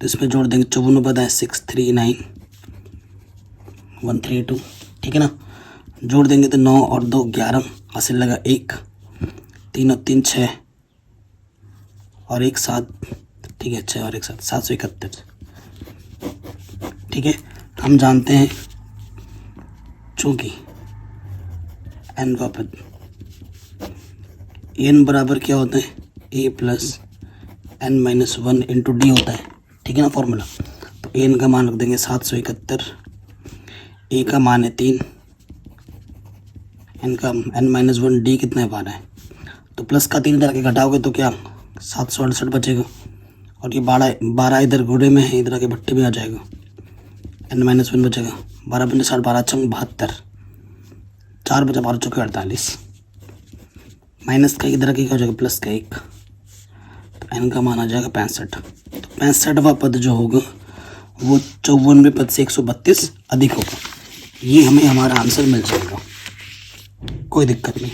तो इसमें जोड़ देंगे 54वां पद है 639 132, ठीक है ना। जोड़ देंगे तो 9 और 2 11, हासिल लगा 1, 3 और 3 6 और 1 7, ठीक है, 6 और 1 7 771, ठीक है। हम जानते हैं चूंकि nवा पद n बराबर क्या होता है, a + n - 1 × d होता है, ठीक है ना फॉर्मूला। तो n का मान रख देंगे 771, a का मान है 3, n का n - 1 d कितना है 12 है, तो प्लस का 3 इधर के घटाओगे तो क्या 768 बचेगा, और ये 12 इधर घोड़े में है, इधर आके भट्टे में आ जाएगा, n - 1 बचेगा, 12 × 5 = 60, 12 × 6 = 72, 4 बचा, 12 × 4 = 48, माइनस का इधर क्या हो जाएगा प्लस का 1, तो n का मान आ जाएगा 65। तो 65वां पद जो होगा वो 54वें पद से 132 अधिक होगा, ये हमें हमारा आंसर मिल जाएगा, कोई दिक्कत नहीं।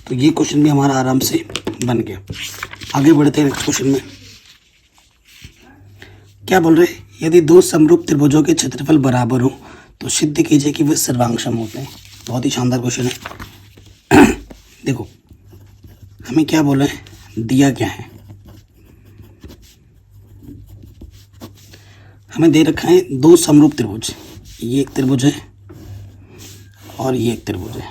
तो ये क्वेश्चन भी हमारा आराम से बन गया। आगे बढ़ते हैं नेक्स्ट क्वेश्चन में। क्या बोल रहे हैं, यदि दो समरूप त्रिभुजों के क्षेत्रफल बराबर हो तो सिद्ध कीजिए कि वे सर्वांगसम होते हैं। बहुत ही शानदार क्वेश्चन है। देखो हमें क्या बोला है, दिया क्या है, हमें दे रखा है दो समरूप त्रिभुज, ये एक त्रिभुज है और ये एक त्रिभुज है,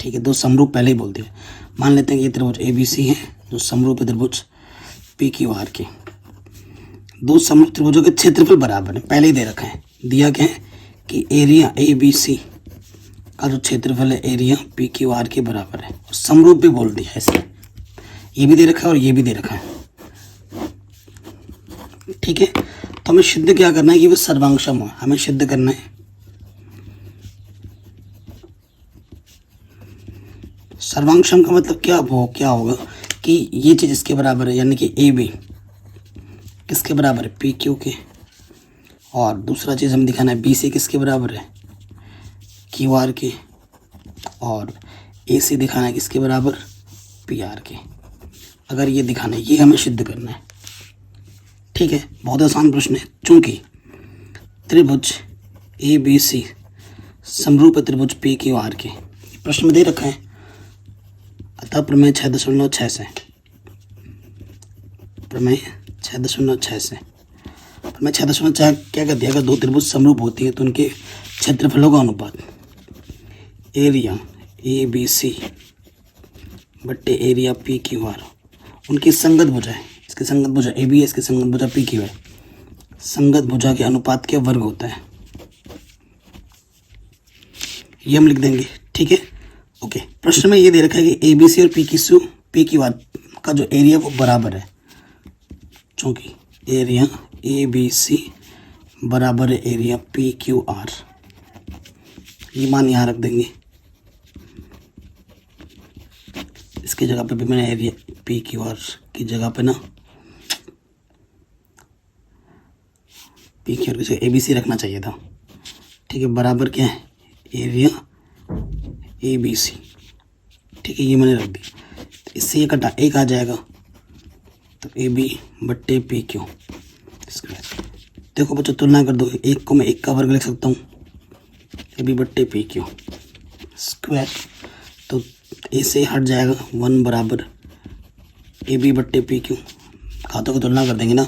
ठीक है। दो समरूप पहले ही बोल दिया। मान लेते हैं ये त्रिभुज ABC है जो समरूप त्रिभुज PQR के। दो समरूप त्रिभुजों के क्षेत्रफल बराबर है, पहले ही दे रखा है। दिया क्या है कि एरिया ABC का जो क्षेत्रफल है एरिया PQR के बराबर है, समरूप भी बोल दिया है इसलिए। ये भी दे रखा है और ये भी दे रखा है, ठीक है। तो हमें सिद्ध क्या करना है कि वो सर्वांगसम हो, हमें सिद्ध करना है सर्वांगसम का मतलब क्या होगा कि ये चीज़ इसके बराबर है, यानी कि AB किसके बराबर है, PQ के, और दूसरा चीज़ हम दिखाना है BC किसके बराबर है, QR के, और AC दिखाना है किसके बराबर, PR के। अगर ये दिखाना है, ये हमें सिद्ध करना है, ठीक है। बहुत आसान प्रश्न है। चूंकि त्रिभुज ABC समरूप त्रिभुज PQR के प्रश्न में दे रखा है, अतः प्रमेय 6.6 से, प्रमेय 6.6 से, प्रमेय 6.6 क्या कहती है, अगर दो त्रिभुज समरूप होती है तो उनके क्षेत्रफलों का अनुपात एरिया ABC बट्टे एरिया PQR, उनकी संगत भुजा है, इसकी संगत भुजा AB है, इसकी संगत भुजा PQ है, संगत भुजा के अनुपात के वर्ग होता है, ये हम लिख देंगे, ठीक है। ओके, प्रश्न में ये दे रखा है कि ABC और PQR का जो एरिया वो बराबर है, चूँकि एरिया ABC बराबर है एरिया PQR, ये मान यहाँ रख देंगे। इसकी जगह पे भी मैंने एरिया PQR की जगह पे ना PQR की जगह ABC रखना चाहिए था, ठीक है। बराबर क्या है, एरिया ABC, ठीक है, ये मैंने रख दी। तो इससे ये कटा एक आ जाएगा, तो AB बट्टे PQ स्क्वायर। देखो बच्चों तुलना कर दो, एक को मैं एक का वर्ग लिख सकता हूँ, AB बट्टे PQ स्क्वायर, तो ए से हट जाएगा 1 बराबर AB बट्टे PQ, खातों की तुलना कर देंगे ना,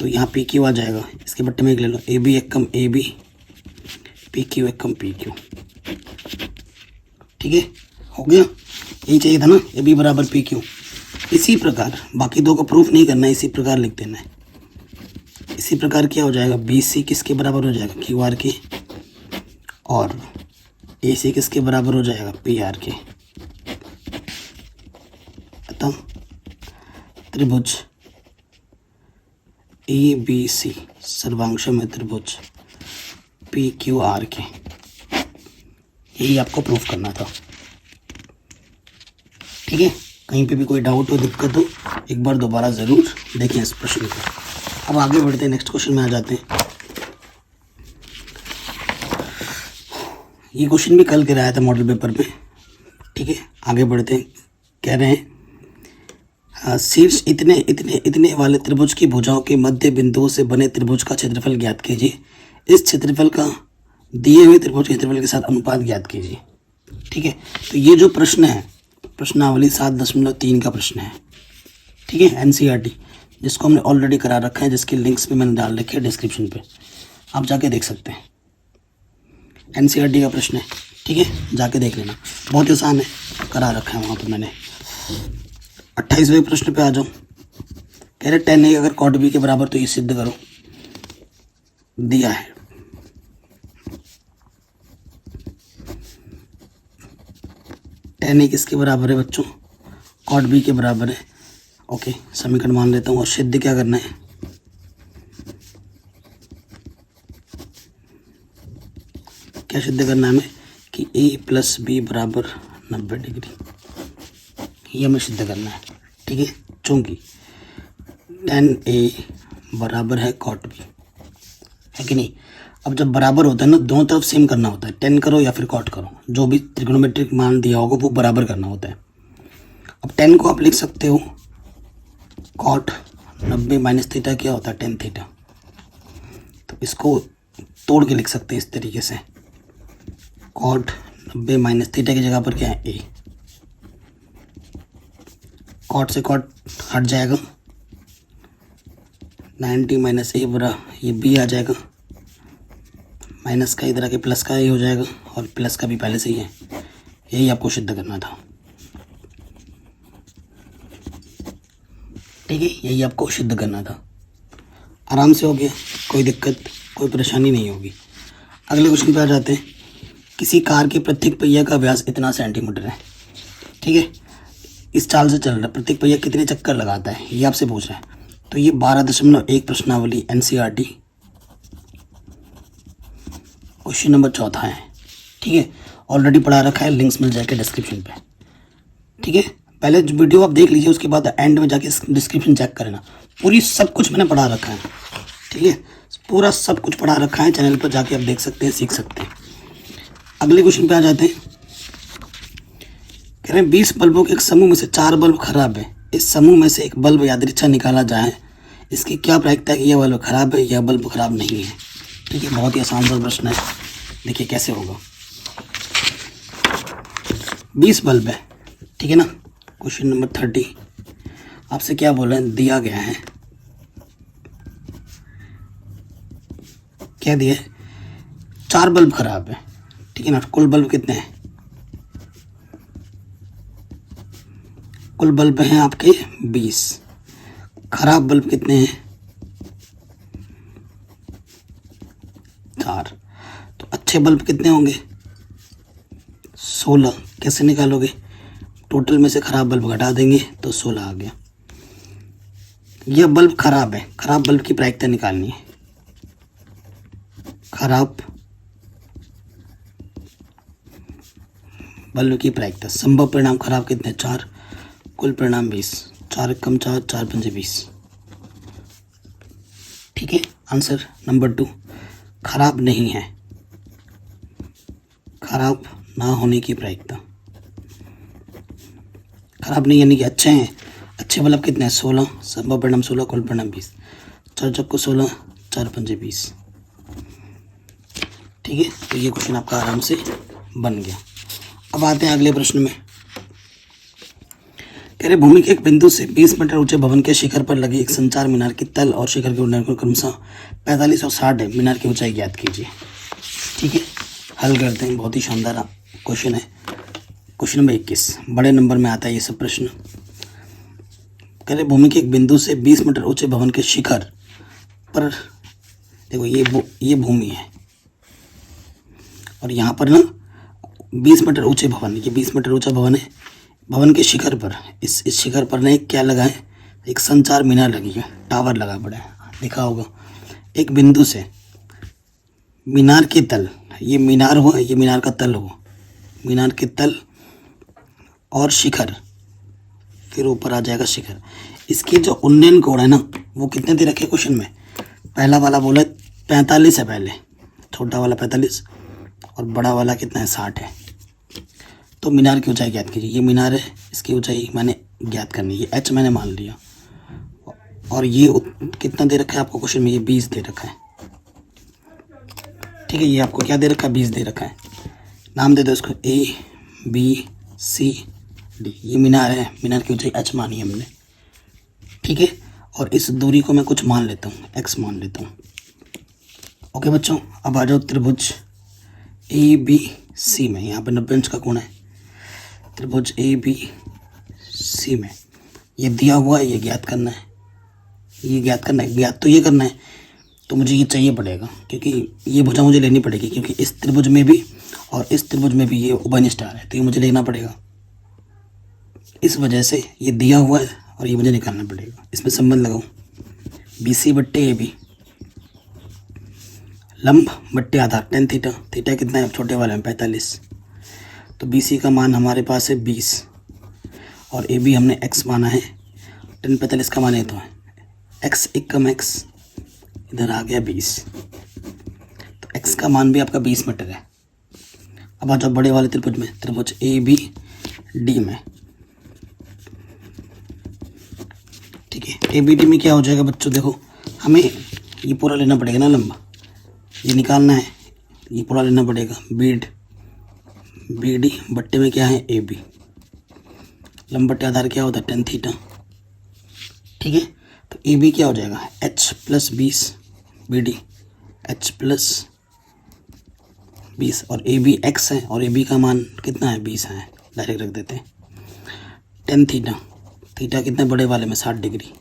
तो यहाँ PQ आ जाएगा, इसके बट्टे में एक ले लो, AB एक कम AB पी क्यू एकम पी क्यू, ठीक है, हो गया। यही चाहिए था ना, ए बी बराबर पी क्यू। इसी प्रकार बाकी दो को प्रूफ नहीं करना है, इसी प्रकार लिख देना है। इसी प्रकार क्या हो जाएगा, बी सी किसके बराबर हो जाएगा, क्यू आर के, और ए सी किसके बराबर हो जाएगा, पी आर के। अतः त्रिभुज ए बी सी सर्वांश में त्रिभुज पी क्यू आर के, यही आपको प्रूफ करना था, ठीक है। कहीं पे भी कोई डाउट हो, दिक्कत हो, एक बार दोबारा ज़रूर देखें इस प्रश्न को। अब आगे बढ़ते हैं, नेक्स्ट क्वेश्चन में आ जाते हैं। ये क्वेश्चन भी कल कराया था मॉडल पेपर में, ठीक है। आगे बढ़ते हैं, कह रहे हैं शीर्ष इतने इतने इतने वाले त्रिभुज की भुजाओं के मध्य बिंदुओं से बने त्रिभुज का क्षेत्रफल ज्ञात कीजिए। इस क्षेत्रफल का दिए हुए त्रिभुज के क्षेत्रफल के साथ अनुपात ज्ञात कीजिए, ठीक है। तो ये जो प्रश्न है, प्रश्नावली 7.3 का प्रश्न है, ठीक है, एनसीईआरटी, जिसको हमने ऑलरेडी करा रखा है, जिसके लिंक्स भी मैंने डाल रखे हैं डिस्क्रिप्शन पे, आप जाके देख सकते हैं। एनसीईआरटी का प्रश्न है, ठीक है, जाके देख लेना, बहुत ही आसान है, करा रखा है वहाँ पर मैंने। 28वें प्रश्न पे आ जाओ। कह रहे tan a अगर cot b के बराबर तो ये सिद्ध करो, दिया है। tan a किसके बराबर है बच्चों, cot b के बराबर है। ओके, समीकरण मान लेता हूँ, और सिद्ध क्या करना है, क्या सिद्ध करना है हमें कि a प्लस बी बराबर 90 डिग्री, ये हमें सिद्ध करना है, ठीक है। चूंकि tan a बराबर है cot b, है कि नहीं। अब जब बराबर होता है ना, दोनों तरफ सेम करना होता है, tan करो या फिर cot करो, जो भी त्रिकोणोमेट्रिक मान दिया होगा वो बराबर करना होता है। अब tan को आप लिख सकते हो cot 90 माइनस थीटा क्या होता है, tan थीटा। तो इसको तोड़ के लिख सकते हैं इस तरीके से, cot 90 माइनस थीटा की जगह पर क्या है, a। कॉट से कॉट हट जाएगा, 90 माइनस ए बरा ये बी आ जाएगा, माइनस का इधर आके प्लस का ए हो जाएगा, और प्लस का भी पहले से ही है। यही आपको सिद्ध करना था, ठीक है, यही आपको सिद्ध करना था। आराम से हो गया, कोई दिक्कत कोई परेशानी नहीं होगी। अगले क्वेश्चन पे आ जाते हैं। किसी कार के प्रत्येक पहिया का व्यास इतना सेंटीमीटर है, ठीक है, इस चाल से चल रहा है, प्रत्येक पहिया कितने चक्कर लगाता है, ये आपसे पूछ रहा है। तो ये 12.1 प्रश्नावली एनसीईआरटी क्वेश्चन नंबर 4 है, ठीक है। ऑलरेडी पढ़ा रखा है, लिंक्स मिल जाएगा डिस्क्रिप्शन पे, ठीक है। पहले वीडियो आप देख लीजिए, उसके बाद एंड में जाके डिस्क्रिप्शन चेक करना, पूरी सब कुछ मैंने पढ़ा रखा है, ठीक है, पूरा सब कुछ पढ़ा रखा है, चैनल पर जाके आप देख सकते हैं, सीख सकते हैं। अगले क्वेश्चन पे आ जाते हैं। कह रहे हैं 20 बल्बों के एक समूह में से 4 बल्ब खराब है, इस समूह में से एक बल्ब यादृच्छा निकाला जाए, इसकी क्या प्रायिकता है कि यह बल्ब खराब है या बल्ब खराब नहीं है, ठीक है। बहुत ही आसान सा प्रश्न है, देखिए कैसे होगा। 20 बल्ब है, ठीक है ना। क्वेश्चन नंबर 30 आपसे क्या बोल रहे हैं, दिया गया है, क्या दिया है, 4 बल्ब खराब है, ठीक है ना। कुल बल्ब कितने हैं, कुल बल्ब हैं आपके 20, खराब बल्ब कितने हैं, 4। तो अच्छे बल्ब कितने होंगे, 16। कैसे निकालोगे, टोटल में से खराब बल्ब घटा देंगे तो 16 आ गया। यह बल्ब खराब है, खराब बल्ब की प्रायिकता निकालनी है। खराब बल्ब की प्रायिकता, संभव परिणाम खराब कितने, 4, कुल परिणाम 20, 4 कम 4, 4 पंजे 20, ठीक है। आंसर नंबर 2 खराब नहीं है, खराब ना होने की प्रायिकता, खराब नहीं यानी कि अच्छे हैं। अच्छे बल्ब कितने हैं, 16, संभव परिणाम 16, कुल परिणाम 20, 4 चौको 16, 4 पंजे 20, ठीक है। तो ये क्वेश्चन आपका आराम से बन गया। अब आते हैं अगले प्रश्न में। कह रहे भूमि के एक बिंदु से 20 मीटर ऊंचे भवन के शिखर पर लगे एक संचार मीनार की तल और शिखर के ऊंचाई क्रमशः 45 और 60 है, मीनार की ऊंचाई ज्ञात कीजिए, ठीक है। हल करते हैं। बहुत ही शानदार क्वेश्चन है। क्वेश्चन नंबर 21 बड़े नंबर में आता है ये सब प्रश्न। कह रहे भूमि के एक बिंदु से 20 मीटर ऊंचे भवन के शिखर पर, देखो ये भूमि है और यहाँ पर ना 20 मीटर ऊंचे भवन, ये 20 मीटर ऊंचा भवन है। भवन के शिखर पर, इस शिखर पर ना एक क्या लगा है, एक संचार मीनार लगी है, टावर लगा पड़ा है, दिखा होगा। एक बिंदु से मीनार के तल, ये मीनार हुआ, ये मीनार का तल हुआ, मीनार के तल और शिखर, फिर ऊपर आ जाएगा शिखर। इसकी जो उन्नयन कोण है ना वो कितने दे रखे क्वेश्चन में। पहला वाला बोला 45 है पहले, छोटा वाला 45 और बड़ा वाला कितना है 60 है। तो मीनार की ऊंचाई ज्ञात कीजिए। ये मीनार है, इसकी ऊंचाई मैंने ज्ञात करनी है, h मैंने मान लिया। और ये कितना दे रखा है आपको क्वेश्चन में, ये 20 दे रखा है। ठीक है, ये आपको क्या दे रखा है, 20 दे रखा है। नाम दे दो इसको ABCD। ये मीनार है, मीनार की ऊंचाई h मानी हमने। ठीक है, और इस दूरी को मैं कुछ मान लेता हूँ, x मान लेता हूँ। ओके बच्चों, अब आ जाओ त्रिभुज ABC में। यहाँ पर 90 अंश का कोण है। त्रिभुज ABC में ये दिया हुआ है, ये ज्ञात करना है, ये ज्ञात करना है। ज्ञात तो ये करना है, तो मुझे ये चाहिए पड़ेगा, क्योंकि ये भुजा मुझे लेनी पड़ेगी, क्योंकि इस त्रिभुज में भी और इस त्रिभुज में भी ये उभयनिष्ठ है, तो ये मुझे लेना पड़ेगा। इस वजह से ये दिया हुआ है और ये मुझे निकालना पड़ेगा। इसमें संबंध लगाऊं, BC बट्टे AB, लंब बट्टे आधार tan थीटा। थीटा कितना है छोटे वाले में 45। तो BC का मान हमारे पास है 20 और AB हमने x माना है। tan 45 का मान है तो x एकम x, इधर आ गया 20। तो x का मान भी आपका 20 मीटर है। अब आ जाओ बड़े वाले त्रिभुज में, त्रिभुज ABD में। ठीक है, ABD में क्या हो जाएगा बच्चों, देखो हमें ये पूरा लेना पड़ेगा ना, लंबा ये निकालना है, ये पूरा लेना पड़ेगा। BD बट्टे में क्या है AB, लंब बट्टे आधार क्या होता है tan थीटा। ठीक है, तो AB क्या हो जाएगा h plus 20, BD h plus 20 और AB x है और AB का मान कितना है 20 है, डायरेक्ट रख देते हैं। tan थीटा, थीटा कितने बड़े वाले में 60 डिग्री,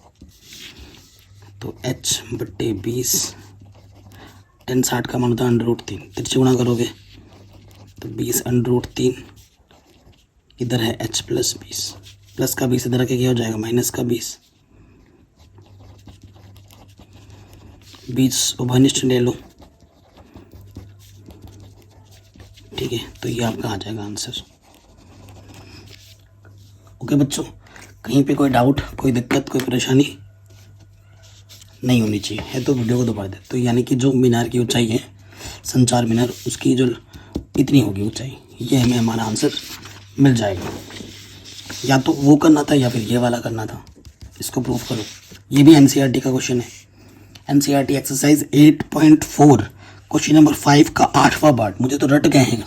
तो h बट्टे 20, tan 60 का मान होता है √3, तिरछे गुणा करोगे तो 20 √3, इधर है h प्लस 20, प्लस का 20 इधर आके क्या हो जाएगा माइनस का 20। 20 उभयनिष्ठ ले लो। ठीक है, तो ये आपका आ जाएगा आंसर। ओके बच्चों, कहीं पे कोई डाउट, कोई दिक्कत, कोई परेशानी नहीं होनी चाहिए, है तो वीडियो को दबा दे। तो यानी कि जो मीनार की ऊंचाई है, संचार मीनार, उसकी जो इतनी होगी ऊंचाई, ये हमें हमारा आंसर मिल जाएगा। या तो वो करना था या फिर ये वाला करना था, इसको प्रूफ करो। ये भी NCERT का क्वेश्चन है, NCERT एक्सरसाइज 8.4 क्वेश्चन नंबर 5 का 8वां पार्ट। मुझे तो रट गए हैं,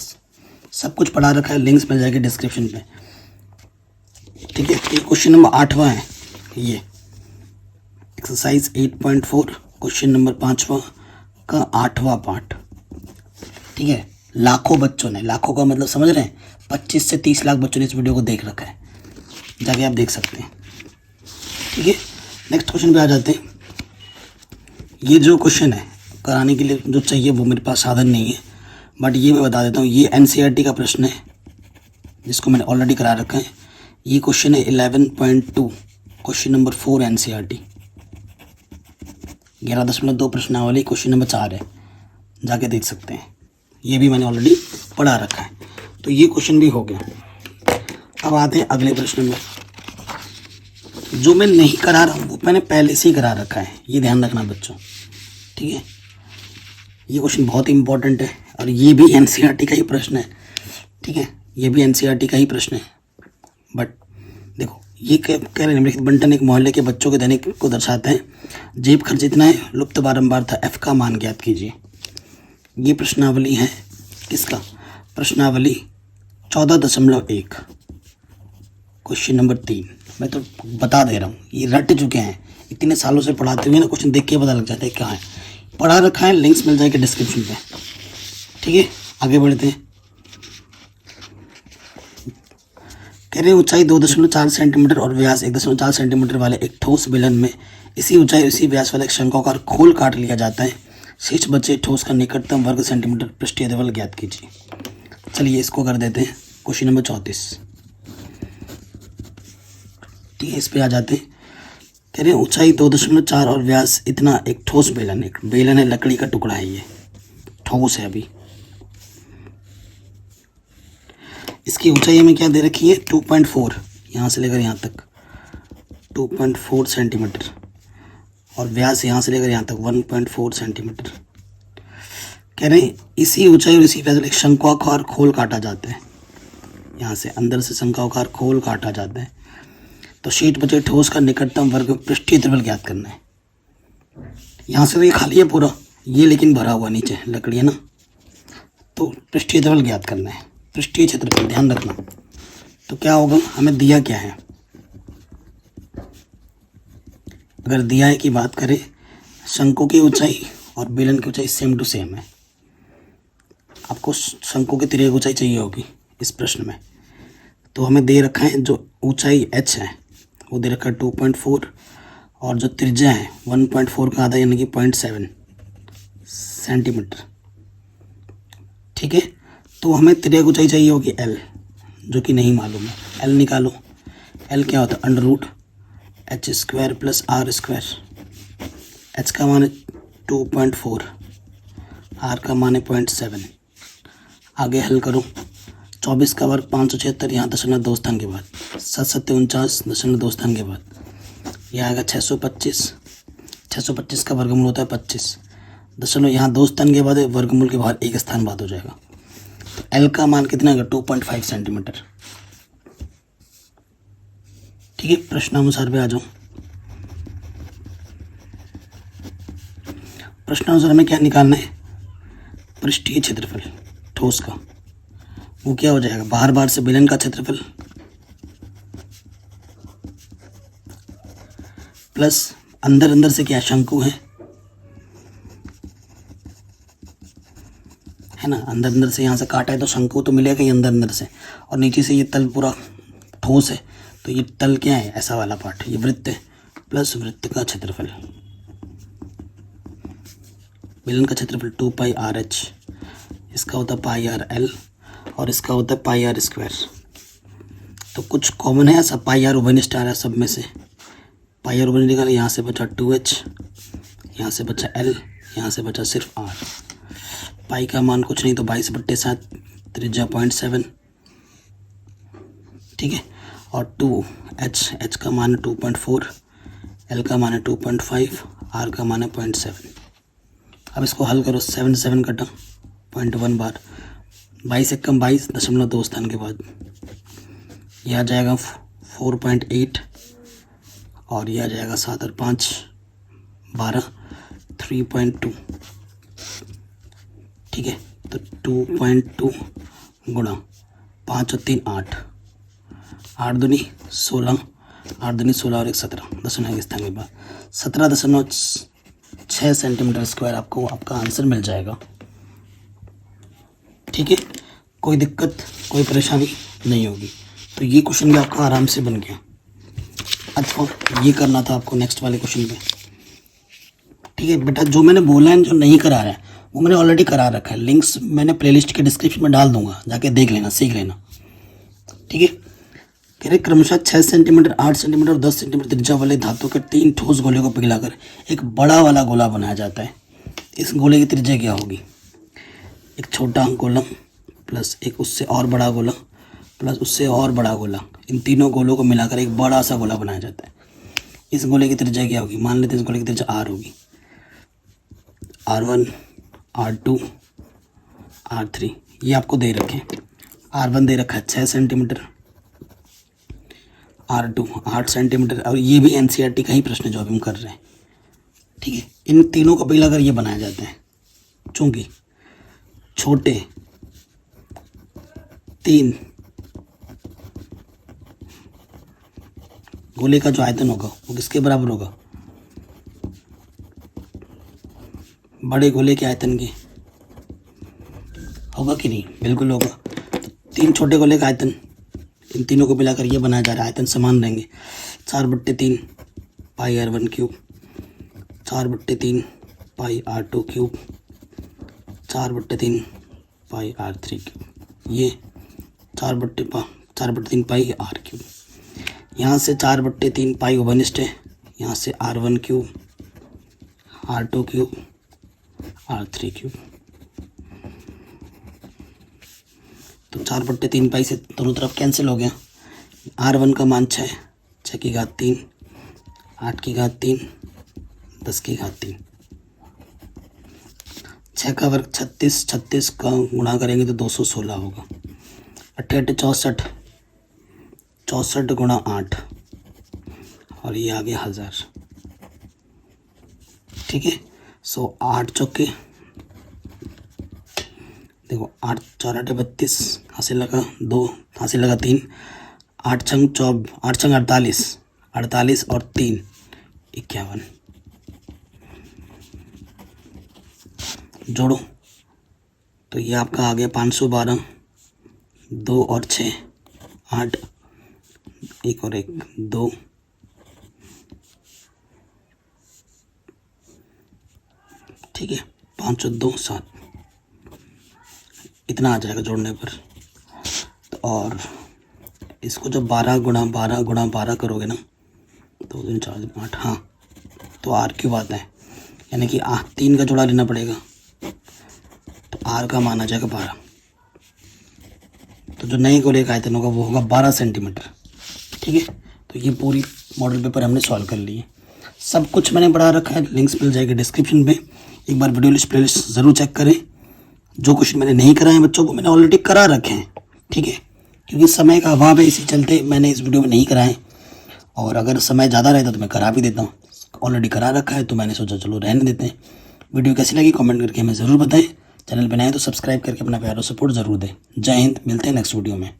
सब कुछ पढ़ा रखा है, लिंक्स मिल जाएगी डिस्क्रिप्शन पे। ठीक है, ये क्वेश्चन नंबर 8वां है, ये एक्सरसाइज 8.4 क्वेश्चन नंबर 5वां का 8वां पार्ट। ठीक है, लाखों बच्चों ने, लाखों का मतलब समझ रहे हैं, 25 से 30 लाख बच्चों ने इस वीडियो को देख रखा है, जाके आप देख सकते हैं। ठीक है, नेक्स्ट क्वेश्चन पे आ जाते हैं। ये जो क्वेश्चन है कराने के लिए जो चाहिए वो मेरे पास साधन नहीं है, बट ये मैं बता देता हूँ, ये NCERT का प्रश्न है जिसको मैंने ऑलरेडी करा रखा है। ये क्वेश्चन है 11.2 क्वेश्चन नंबर 4 NCERT 11.2 प्रश्नावली क्वेश्चन नंबर 4 है, जाके देख सकते हैं। ये भी मैंने ऑलरेडी पढ़ा रखा है, तो ये क्वेश्चन भी हो गया। अब आते हैं अगले प्रश्न में। जो मैं नहीं करा रहा हूँ वो मैंने पहले से ही करा रखा है, ये ध्यान रखना बच्चों। ठीक है, ये क्वेश्चन बहुत ही इंपॉर्टेंट है और ये भी NCERT का ही प्रश्न है। ठीक है, ये भी NCERT का ही प्रश्न है। बट देखो, ये कह रहे हैं निम्नलिखित बंटन एक मोहल्ले के बच्चों के दैनिक को दर्शाते हैं। जेब खर्च इतना है, लुप्त बारंबार था, F का मान ज्ञात कीजिए। ये प्रश्नावली है किसका, प्रश्नावली 14.1 क्वेश्चन नंबर 3। मैं तो बता दे रहा हूँ, ये रट चुके हैं, इतने सालों से पढ़ाते हुए ना, क्वेश्चन देख के पता लग जाता है कहाँ है, पढ़ा रखा है, लिंक्स मिल जाएगा डिस्क्रिप्शन पे। ठीक है, आगे बढ़ते हैं। कह रहे हैं ऊंचाई 2.4 सेंटीमीटर और व्यास 1.4 सेंटीमीटर वाले एक ठोस बेलन में इसी ऊंचाई उसी व्यास वाले एक शंक्वाकार खोल काट लिया जाता है। शेष बचे ठोस का निकटतम वर्ग सेंटीमीटर पृष्ठीय देवल ज्ञात कीजिए। चलिए इसको कर देते हैं। Question number 34। ठीक है, इस पे आ जाते हैं। कह रहे हैं ऊंचाई 2.4 और व्यास इतना एक ठोस बेलन, एक बेलन है, लकड़ी का टुकड़ा है, ये ठोस है। अभी इसकी ऊंचाई हमें क्या दे रखी है 2.4, यहाँ से लेकर यहाँ तक 2.4 सेंटीमीटर और व्यास यहाँ से लेकर यहाँ तक 1.4 सेंटीमीटर। कह रहे हैं इसी ऊंचाई और इसी व्यास एक शंक्वाकार खोल काटा जाता है। यहाँ से अंदर से शंक्वाकार खोल काटा जाता है। तो शेष बचे ठोस का निकटतम वर्ग पृष्ठीय त्रिबल ज्ञात करना है। यहाँ से तो ये खाली है पूरा, ये लेकिन भरा हुआ नीचे लकड़ी है ना, तो पृष्ठीय त्रिबल ज्ञात करना है। पृष्ठीय क्षेत्रफल ध्यान रखना। तो क्या होगा, हमें दिया क्या है, अगर दिया है की बात करें, शंकु की ऊंचाई और बेलन की ऊंचाई सेम टू सेम है। आपको शंकु की तिर्यक ऊंचाई चाहिए होगी इस प्रश्न में। तो हमें दे रखा है जो ऊंचाई h है वो दे रखा है 2.4 और जो त्रिज्या है 1.4 का आधा यानी कि 0.7 सेंटीमीटर। ठीक है, तो हमें तिर्यक ऊंचाई चाहिए होगी l, जो कि नहीं मालूम है। l निकालो। l क्या होता है √h² + r²। h का मान है 2.4, r का मान है 0.7। आगे हल करो। 24 का वर्ग 576, यहाँ 0.2 स्थान के बाद 7 49 स्थान के बाद यह आएगा 625। 625 का वर्गमूल होता है 25, दशमलव यहाँ 2 स्थान के बाद है, वर्गमूल के बाहर 1 स्थान बाद हो जाएगा। तो एल का मान कितना है 2.5 सेंटीमीटर। ठीक है, प्रश्नानुसार पे आ जाओ। प्रश्नानुसार में क्या निकालना है, पृष्ठीय क्षेत्रफल ठोस का, वो क्या हो जाएगा बाहर से बेलन का क्षेत्रफल प्लस अंदर से क्या शंकु है ना, अंदर से यहाँ से काटा है तो शंकु तो मिलेगा ही अंदर से, और नीचे से ये तल पूरा ठोस है तो ये तल क्या है ऐसा वाला पार्ट, ये वृत्त है प्लस वृत्त का क्षेत्रफल। बेलन का क्षेत्रफल 2πrh, इसका होता है πrl और इसका होता है πr²। तो कुछ कॉमन है ऐसा, πr उभयनिष्ठ आ रहा है सब में से, πr उभयनिष्ठ निकाला, यहाँ से बचा 2h, यहाँ से बचा l, यहाँ से बचा सिर्फ r। पाई का मान कुछ नहीं तो 22/7, त्रिज्या 0.7। ठीक है, और 2h का मान 2.4, l का मान 2.5, r का मान 0.7। अब इसको हल करो, 7 7 कटा 0.1 बार, 22 एकम 22, 0.2 स्थान के बाद यह आ जाएगा 4.8 और यह आ जाएगा 7 और 5 12, 3.2। ठीक है, तो 2.2 गुणा 5 और 3 8, 8 दूनी 16, 8 दूनी 16 और 1 17, 0.1 स्थान के बाद 17.6 सेंटीमीटर स्क्वायर आपको आपका आंसर मिल जाएगा। ठीक है, कोई दिक्कत कोई परेशानी नहीं होगी। तो ये क्वेश्चन भी आपका आराम से बन गया। अच्छा, ये करना था आपको नेक्स्ट वाले क्वेश्चन पे। ठीक है बेटा, जो मैंने बोला है जो नहीं करा रहा है वो मैंने ऑलरेडी करा रखा है, लिंक्स मैंने प्लेलिस्ट के डिस्क्रिप्शन में डाल दूंगा, जाके देख लेना, सीख लेना। ठीक है, कह रहे क्रमशः 6 सेंटीमीटर 8 सेंटीमीटर और 10 सेंटीमीटर त्रिज्या वाले धातु के 3 ठोस गोले को पिघलाकर एक बड़ा वाला गोला बनाया जाता है। इस गोले की त्रिज्या क्या होगी, एक छोटा गोला प्लस एक उससे और बड़ा गोला प्लस उससे और बड़ा गोला, इन तीनों गोलों को मिलाकर एक बड़ा सा गोला बनाया जाता है। इस गोले की त्रिज्या क्या होगी, मान लेते हैं इस गोले की त्रिज्या r होगी, r1 r2 r3 ये आपको दे रखे। r1 दे रखा है 6 सेंटीमीटर, r2 8 सेंटीमीटर, और ये भी NCERT का ही प्रश्न जो अभी हम कर रहे हैं। ठीक है, इन तीनों को पिघलाकर ये बनाया जाता है। चूंकि छोटे 3 गोले का जो आयतन होगा वो किसके बराबर होगा, बड़े गोले के आयतन के होगा कि नहीं? बिल्कुल होगा। तो 3 छोटे गोले का आयतन, इन तीनों को मिलाकर ये बनाया जा रहा है, आयतन समान रहेंगे। 4/3 पाई r1 क्यूब, 4/3 पाई r2 क्यूब, 4/3 पाई r3 क्यूब, ये 4/3 पाई r क्यूब। यहाँ से 4/3 पाई ओवनिस्ट है, यहाँ से r1 cube, r2 cube, r3 cube. तो 4/3 पाई से दोनों तरफ कैंसिल हो गया। r1 का मान 6, 6 की घात 3, 8 की घात 3, 10 की घात 3। 6 का वर्ग 36, 36 का गुणा करेंगे तो 216 होगा। 8 8 64, 64 गुणा 8, और ये आ गया 1000। ठीक है। सो 8 चौके, देखो 8 4 8 32, हासिल लगा 2, हासिल लगा 3, 8 छंग 48, 48 और 3 51। जोड़ो तो ये आपका आ गया 512, 2 और 6 8, 1 और 1 2, ठीक है, 5 और 2 7, इतना आ जाएगा जोड़ने पर। और इसको जब 12 गुणा 12 करोगे ना, 2 3 4 8, हाँ, तो r क्यूब आता है, यानी कि 3 का जोड़ा लेना पड़ेगा, तो r का मान आ जाएगा 12। तो जो नए गोले का आयतन होगा वो होगा 12 सेंटीमीटर। ठीक है। तो ये पूरी मॉडल पेपर हमने सॉल्व कर ली है। सब कुछ मैंने बढ़ा रखा है, लिंक्स मिल जाएगी डिस्क्रिप्शन पे। एक बार वीडियो लिस्ट प्लेलिस्ट ज़रूर चेक करें। जो क्वेश्चन मैंने नहीं कराए हैं बच्चों को, मैंने ऑलरेडी करा रखे हैं। ठीक है, क्योंकि समय का अभाव है, इसी चलते मैंने इस वीडियो में नहीं कराए। और अगर समय ज़्यादा रहता तो मैं करा भी देता हूँ, ऑलरेडी करा रखा है, तो मैंने सोचा चलो रहने देते हैं। वीडियो कैसी लगी कमेंट करके हमें ज़रूर बताएं। चैनल पर नए तो सब्सक्राइब करके अपना प्यार और सपोर्ट ज़रूर दें। जय हिंद, मिलते हैं नेक्स्ट वीडियो में।